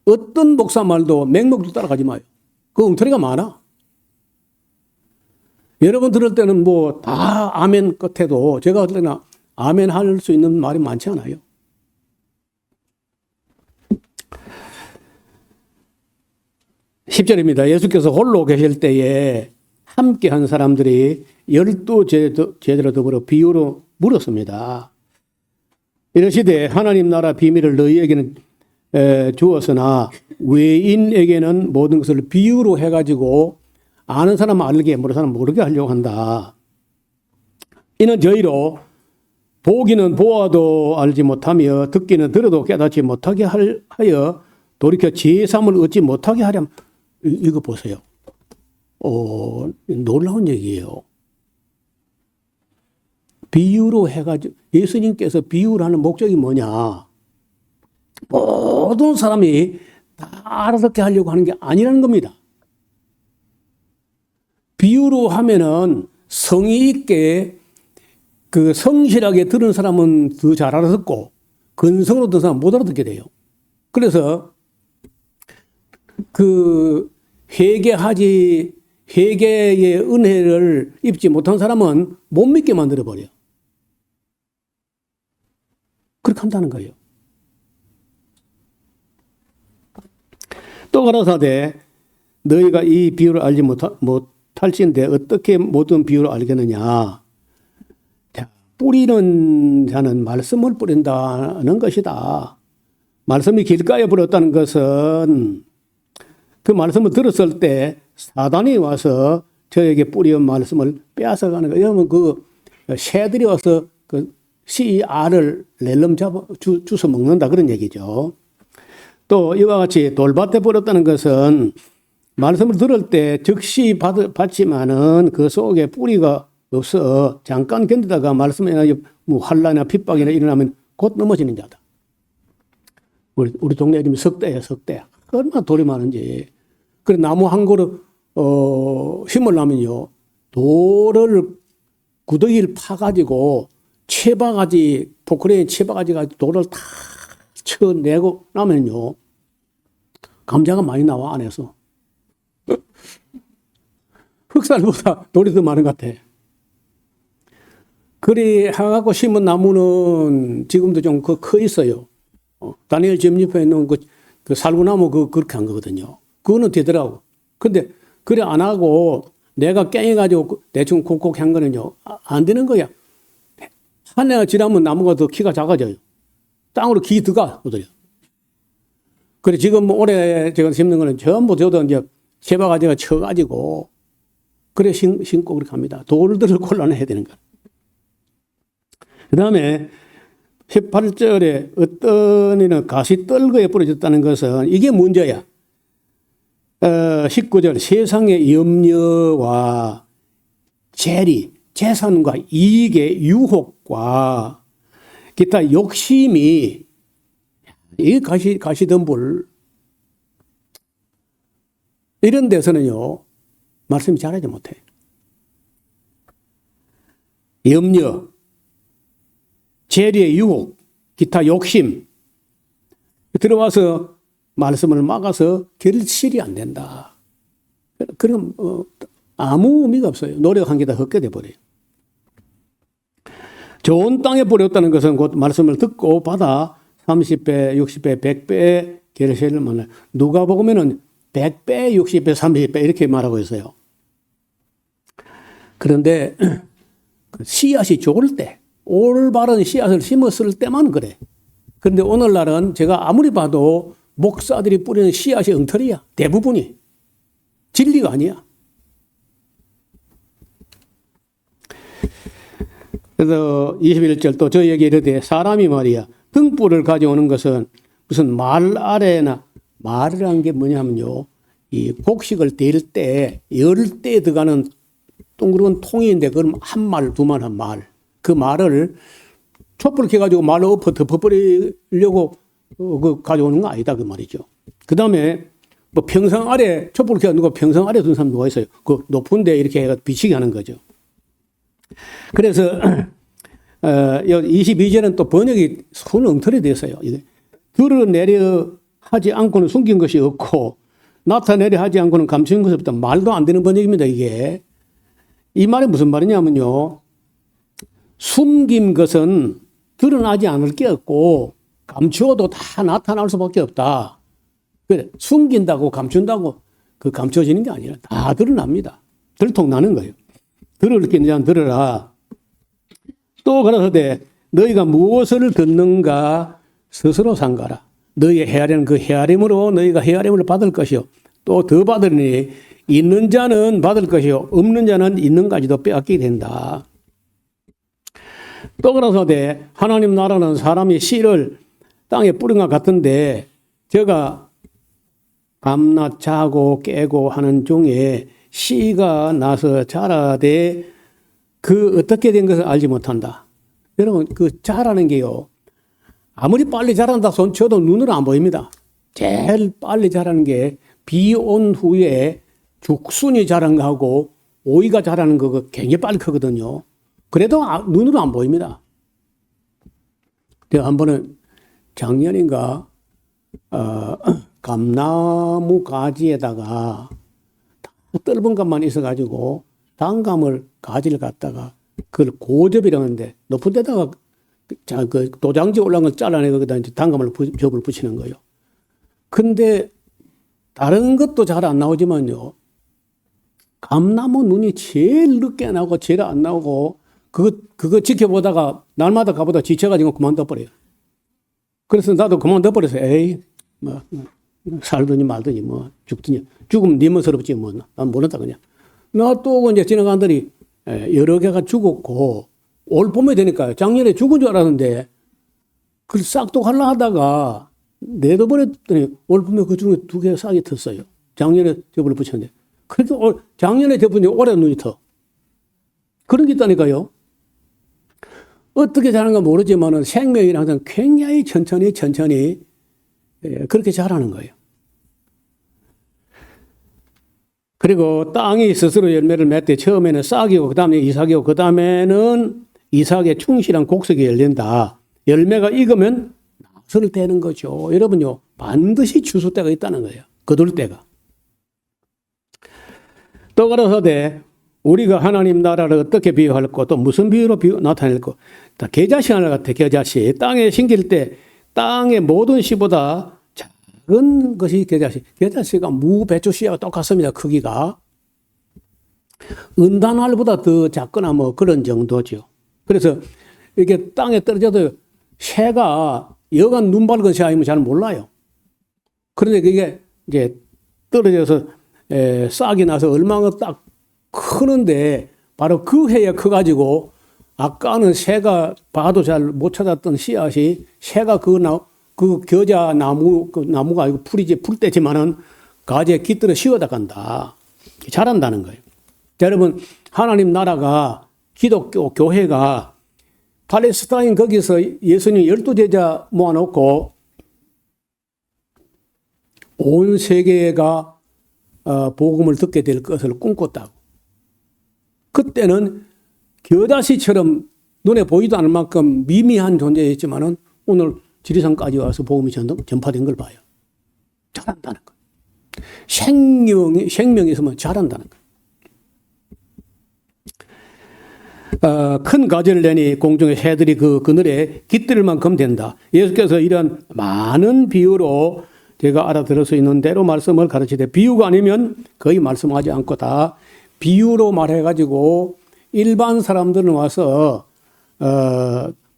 어떤 목사 말도 맹목도 따라가지 마요. 그 엉터리가 많아. 여러분 들을 때는 뭐 다 아멘 끝에도 제가 할 때는 아멘 할 수 있는 말이 많지 않아요. (10절입니다) 예수께서 홀로 계실 때에 함께 한 사람들이 12제자로 더불어 비유로 물었습니다. 이르시되 하나님 나라 비밀을 너희에게는 주었으나 외인에게는 모든 것을 비유로 해가지고 아는 사람은 알게 모르는 사람은 모르게 하려고 한다. 이는 저희로 보기는 보아도 알지 못하며 듣기는 들어도 깨닫지 못하게 하여 돌이켜 제3을 얻지 못하게 하렴. 이거 보세요. 놀라운 얘기예요. 비유로 해가지고 예수님께서 비유를 하는 목적이 뭐냐? 모든 사람이 다 알아듣게 하려고 하는 게 아니라는 겁니다. 비유로 하면은 성의 있게 그 성실하게 들은 사람은 더 잘 알아듣고 근성으로 듣는 사람은 못 알아듣게 돼요. 그래서 그 회개의 은혜를 입지 못한 사람은 못 믿게 만들어버려요. 그렇게 한다는 거예요. 또 가라사대 너희가 이 비유를 알지 못할진데 어떻게 모든 비유를 알겠느냐. 자, 뿌리는 자는 말씀을 뿌린다는 것이다. 말씀이 길가에 뿌렸다는 것은 그 말씀을 들었을 때 사단이 와서 저에게 뿌리온 말씀을 빼앗아가는 거예요. 여러분 그 새들이 와서 그 씨알을 렐름 주워 먹는다 그런 얘기죠. 또 이와 같이 돌밭에 뿌렸다는 것은 말씀을 들을 때 즉시 받지만은 그 속에 뿌리가 없어 잠깐 견디다가 말씀에 뭐 환난이나 핍박이나 일어나면 곧 넘어지는 자다. 우리 동네 이름이 석대야, 석대. 얼마나 돌이 많은지. 그래 나무 한 그루 심으려면요 돌을 구더기를 파가지고 채바가지 포크레인 채바가지 가지고 돌을 다 쳐내고 나면요 감자가 많이 나와 안에서. 흑살보다 돌이 더 많은 것 같아. 그리 해갖고 심은 나무는 지금도 좀 커 있어요. 다니엘 점잎에 있는 그 살구나무 그렇게 한 거거든요. 그거는 되더라고. 근데 그래 안 하고 내가 깽해가지고 대충 콕콕 한 거는요 안 되는 거야. 한 해가 지나면 나무가 더 키가 작아져요. 땅으로 기 들어가 오더려. 그래 지금 올해 제가 심는 거는 전부 저도 이제 채바가지가 쳐가지고 그래 심고 그렇게 합니다. 돌들을 골라내야 되는 거야. 그 다음에 18절에 어떤 이는 가시떨그에 뿌려졌다는 것은 이게 문제야. 19절 세상의 염려와 재리, 재산과 이익의 유혹과 기타 욕심이 이 가시덤불 이런 데서는요 말씀이 잘하지 못해. 염려, 재리의 유혹, 기타 욕심 들어와서 말씀을 막아서 결실이 안 된다. 그럼 아무 의미가 없어요. 노력한 게 다 헛게 돼버려요. 좋은 땅에 뿌렸다는 것은 곧 말씀을 듣고 받아 30배, 60배, 100배의 결실을 만나요. 누가 보면은 100배, 60배, 30배 이렇게 말하고 있어요. 그런데 씨앗이 좋을 때, 올바른 씨앗을 심었을 때만 그래. 그런데 오늘날은 제가 아무리 봐도 목사들이 뿌리는 씨앗이 엉터리야. 대부분이. 진리가 아니야. 그래서 21절 또 저에게 이르되 사람이 말이야. 등불을 가져오는 것은 무슨 말 아래나 말이라는 게 뭐냐면요. 이 곡식을 댈 때, 열 때 들어가는 둥그런 통인데 그럼 한 말, 두 말, 한 말. 그 말을 촛불을 켜가지고 말로 덮어버리려고 그 가져오는 거 아니다. 그 말이죠. 그 다음에 뭐 평상 아래 촛불을 켜가지고 평상 아래 둔 사람 누가 있어요. 그 높은데 이렇게 해가 비치게 하는 거죠. 그래서 22절은 또 번역이 손 엉터리 됐어요. 드러내려 하지 않고는 숨긴 것이 없고 나타내려 하지 않고는 감추는 것이 없다. 말도 안 되는 번역입니다. 이게. 이 말이 무슨 말이냐면요. 숨긴 것은 드러나지 않을 게 없고 감추어도 다 나타날 수밖에 없다. 그래, 숨긴다고 감춘다고 그 감춰지는 게 아니라 다 드러납니다. 들통나는 거예요. 들을 끼는 자는 들으라. 또 가라사대 너희가 무엇을 듣는가 스스로 상가라. 너희의 헤아리는 그 헤아림으로 너희가 헤아림을 받을 것이요. 또 더 받으니 있는 자는 받을 것이요. 없는 자는 있는 가지도 빼앗기게 된다. 또 가라사대 하나님 나라는 사람이 씨를 땅에 뿌린 것 같은데 제가 밤낮 자고 깨고 하는 중에 씨가 나서 자라되 그 어떻게 된 것을 알지 못한다. 여러분, 그 자라는 게요, 아무리 빨리 자란다 손 쳐도 눈으로 안 보입니다. 제일 빨리 자라는 게 비 온 후에 죽순이 자란 거하고 오이가 자라는 거 굉장히 빨리 크거든요. 그래도 눈으로 안 보입니다. 내가 한 번은 작년인가 감나무 가지에다가 떫은 것만 있어가지고 단감을 가지를 갖다가 그걸 고접이라는데 높은 데다가 그 도장지 올라온 걸 잘라내 거기다 이제 단감을 접을 붙이는 거예요. 근데 다른 것도 잘 안 나오지만요, 감나무 눈이 제일 늦게 나오고 제일 안 나오고 그거 지켜보다가 날마다 가보다 지쳐가지고 그만둬버려요. 그래서 나도 그만둬버려서 에이 뭐 살더니 말더니 뭐 죽더니 죽으면 니만 서럽지 뭐 난 모른다 그냥. 놔두고 이제 지나간더니 여러 개가 죽었고 올 봄에 되니까 작년에 죽은 줄 알았는데 그걸 싹도 갈라 하다가 내둬버렸더니 올 봄에 그 중에 2개 싹이 텄어요. 작년에 접을 붙였는데 그래도 작년에 접은지 올해 눈이 터. 그런 게 있다니까요. 어떻게 자라는가 모르지만은 생명이 항상 굉장히 천천히 그렇게 자라는 거예요. 그리고 땅이 스스로 열매를 맺되 처음에는 싹이고 그 다음에 이삭이고 그 다음에는 이삭에 충실한 곡석이 열린다. 열매가 익으면 나선을 떼는 거죠. 여러분요, 반드시 주술 때가 있다는 거예요. 거둘 때가. 또 가라사대 우리가 하나님 나라를 어떻게 비유할까, 또 무슨 비유로 나타낼까. 계자씨 하나 같아. 계자씨. 땅에 심길 때 땅의 모든 씨보다 작은 것이 계자씨. 계자씨가 무, 배추 씨와 똑같습니다. 크기가. 은단알보다 더 작거나 뭐 그런 정도죠. 그래서 이렇게 땅에 떨어져도 새가 여간 눈 밝은 새 아니면 잘 몰라요. 그런데 그게 이제 떨어져서 싹이 나서 얼마나 딱 크는데 바로 그 해에 커가지고 아까는 새가 봐도 잘 못 찾았던 씨앗이 새가 그 겨자 나무, 그 나무가 아니고 풀대지만은 가지에 깃들어 씌워다 간다. 자란다는 거예요. 자, 여러분, 하나님 나라가 기독교 교회가 팔레스타인 거기서 예수님 12제자 모아놓고 온 세계가 복음을 듣게 될 것을 꿈꿨다고. 그때는 겨자씨처럼 눈에 보이도 않을 만큼 미미한 존재였지만은 오늘 지리산까지 와서 복음이 전파된 걸 봐요. 자란다는 거예요. 생명이 있으면 자란다는 거예요. 큰 가지를 내니 공중의 새들이 그 그늘에 깃들 만큼 된다. 예수께서 이런 많은 비유로 제가 알아들을 수 있는 대로 말씀을 가르치되 비유가 아니면 거의 말씀하지 않고 다 비유로 말해가지고 일반 사람들은 와서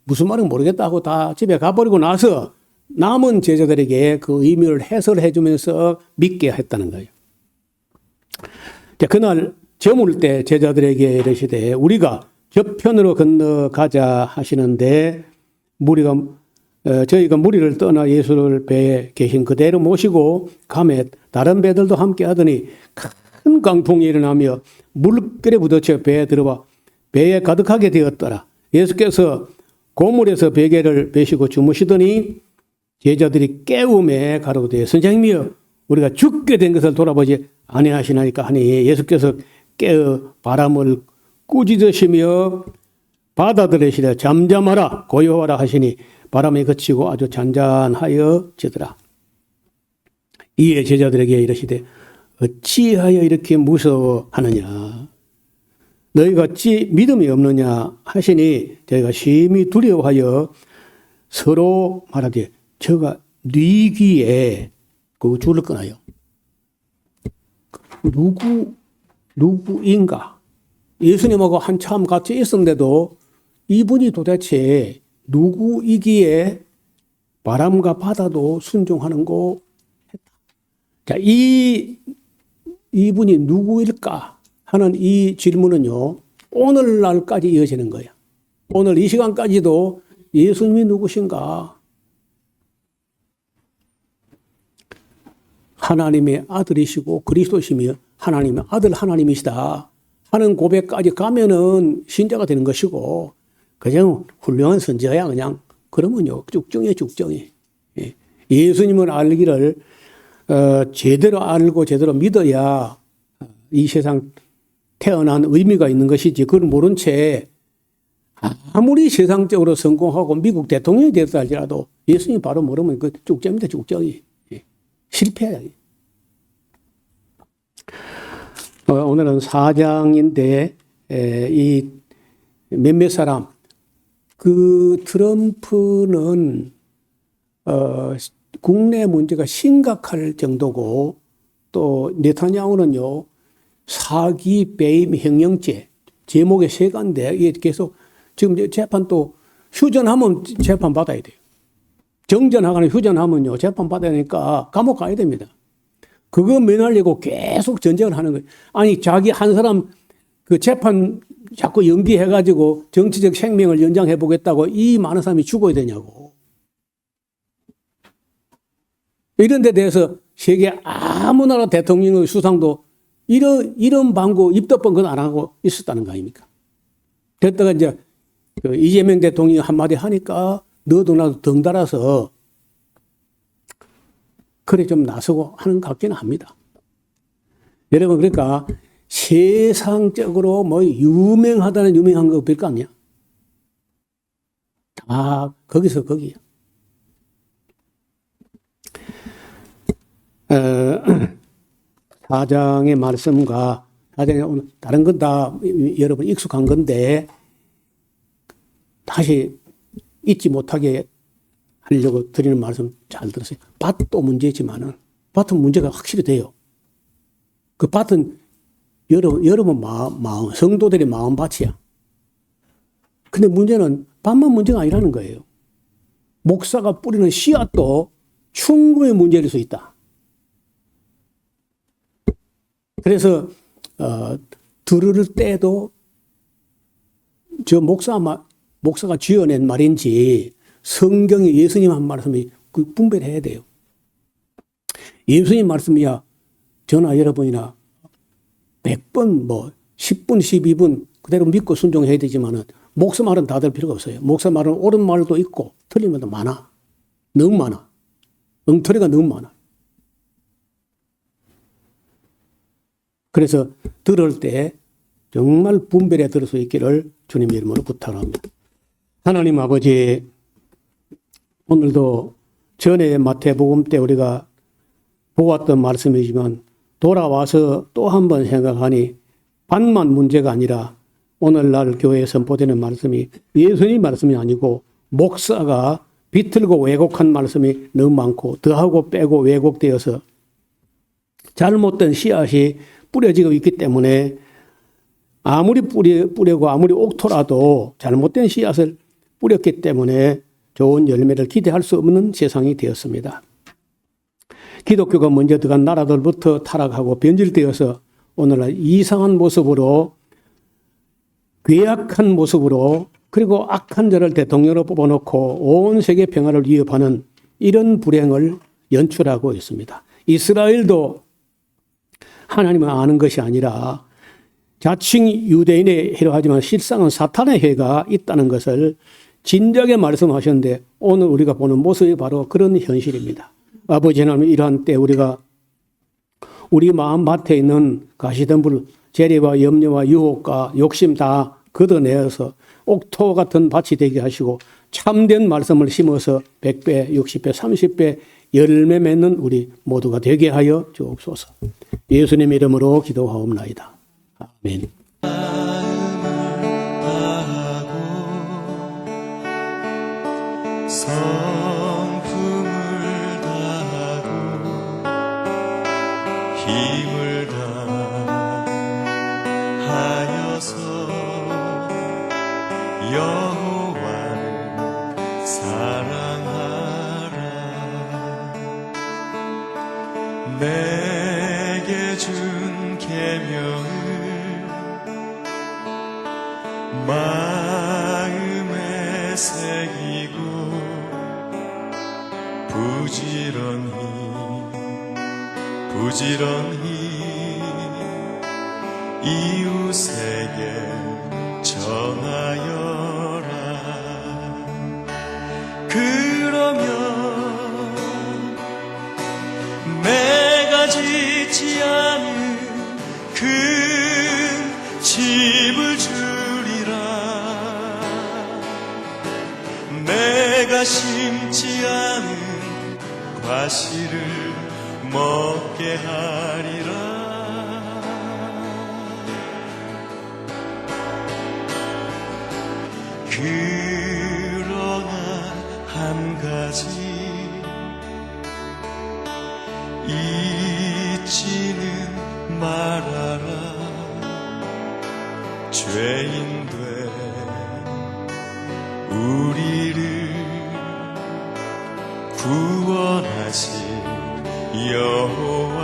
무슨 말인지 모르겠다고 다 집에 가버리고 나서 남은 제자들에게 그 의미를 해설해 주면서 믿게 했다는 거예요. 그날 저물 때 제자들에게 이르시되 우리가 저편으로 건너가자 하시는데 저희가 무리를 떠나 예수를 배에 계신 그대로 모시고 가매 다른 배들도 함께 하더니 큰 강풍이 일어나며 물결에 부딪혀 배에 들어와 배에 가득하게 되었더라. 예수께서 고물에서 베개를 베시고 주무시더니 제자들이 깨움에 가로되 선생님이여 우리가 죽게 된 것을 돌아보지 아니하시나이까 하니 예수께서 깨어 바람을 꾸짖으시며 바다들이시되 잠잠하라 고요하라 하시니 바람이 그치고 아주 잔잔하여지더라. 이에 제자들에게 이르시되 어찌하여 이렇게 무서워하느냐 너희가 어찌 믿음이 없느냐 하시니 저희가 심히 두려워하여 서로 말하되 저가 네 귀에 그 줄을 끊어요. 누구인가? 예수님하고 한참 같이 있었는데도 이분이 도대체 누구이기에 바람과 바다도 순종하는 거 했다. 자, 이분이 누구일까 하는 이 질문은요, 오늘날까지 이어지는 거야. 오늘 이 시간까지도 예수님이 누구신가? 하나님의 아들이시고 그리스도시며 하나님의 아들 하나님이시다 하는 고백까지 가면은 신자가 되는 것이고, 그냥 훌륭한 선지자야 그냥. 그러면요 쭉정이에요, 쭉정이. 예수님을 알기를 제대로 알고 제대로 믿어야 이 세상 태어난 의미가 있는 것이지, 그걸 모른 채 아무리 세상적으로 성공하고 미국 대통령이 됐다 할지라도 예수님 바로 모르면 그 쭉정입니다, 쭉정이. 실패야. 오늘은 4장인데 이 몇몇 사람, 그 트럼프는 국내 문제가 심각할 정도고, 또 네타냐후는요 사기, 배임, 횡령죄 제목의 세 가지인데 이게 계속 지금 재판 또 휴전하면 재판 받아야 돼요. 정전하거나 휴전하면요 재판 받아야 되니까 감옥 가야 됩니다. 그거 매달리고 계속 전쟁을 하는 거예요. 아니 자기 한 사람 그 재판 자꾸 연기해가지고 정치적 생명을 연장해 보겠다고 이 많은 사람이 죽어야 되냐고. 이런 데 대해서 세계 아무 나라 대통령의 수상도 이런 방구 입덕번 건 안 하고 있었다는 거 아닙니까? 그랬다가 이제 그 이재명 대통령이 한마디 하니까 너도 나도 덩달아서 그래 좀 나서고 하는 것 같기는 합니다. 여러분, 그러니까 세상적으로 뭐 유명하다는 유명한 거 별 거 아니야? 다 거기서 거기야. 사장의 말씀과 사장의 오늘 다른 건 다 여러분 익숙한 건데 다시 잊지 못하게 하려고 드리는 말씀 잘 들으세요. 밭도 문제지만은 밭은 문제가 확실히 돼요. 그 밭은 여러분 마음, 성도들의 마음 밭이야. 근데 문제는 밭만 문제가 아니라는 거예요. 목사가 뿌리는 씨앗도 충분히 문제일 수 있다. 그래서 들을 때도 저 목사가 지어낸 말인지 성경이 예수님 한 말씀이 그 분별해야 돼요. 예수님 말씀이야 저나 여러분이나 100번 뭐 10분 12분 그대로 믿고 순종해야 되지만은 목사 말은 다 들 필요가 없어요. 목사 말은 옳은 말도 있고 틀린 말도 많아. 너무 많아. 엉터리가 너무 많아. 그래서 들을 때 정말 분별해 들을 수 있기를 주님 이름으로 부탁합니다. 하나님 아버지, 오늘도 전에 마태복음 때 우리가 보았던 말씀이지만 돌아와서 또 한 번 생각하니 밭만 문제가 아니라 오늘날 교회에 선포되는 말씀이 예수님 말씀이 아니고 목사가 비틀고 왜곡한 말씀이 너무 많고 더하고 빼고 왜곡되어서 잘못된 씨앗이 뿌려지고 있기 때문에 아무리 뿌리고 아무리 옥토라도 잘못된 씨앗을 뿌렸기 때문에 좋은 열매를 기대할 수 없는 세상이 되었습니다. 기독교가 먼저 들어간 나라들부터 타락하고 변질되어서 오늘날 이상한 모습으로 괴악한 모습으로 그리고 악한 자를 대통령으로 뽑아놓고 온 세계 평화를 위협하는 이런 불행을 연출하고 있습니다. 이스라엘도 하나님을 아는 것이 아니라 자칭 유대인의 해로 하지만 실상은 사탄의 해가 있다는 것을 진작에 말씀하셨는데 오늘 우리가 보는 모습이 바로 그런 현실입니다. 아버지 하나님, 이러한 때 우리가 우리 마음밭에 있는 가시덤불, 재리와 염려와 유혹과 욕심 다 걷어내어서 옥토 같은 밭이 되게 하시고 참된 말씀을 심어서 100배, 60배, 30배 열매 맺는 우리 모두가 되게 하여 주옵소서. 예수님 이름으로 기도하옵나이다. 아멘. 성품을 다하고 힘을 다하여서 여호와를 사랑하라. 내게 준 계명을 마음에 새기고 부지런히 부지런히 이웃에게 전하여라. 그러면 내가 짓지 않은 큰 집을 주리라. 내가 심지 않은 과실을 먹게 하리라. 그러나 한 가지 잊지는 말아라. 죄인된 우리를 구원하신 여호와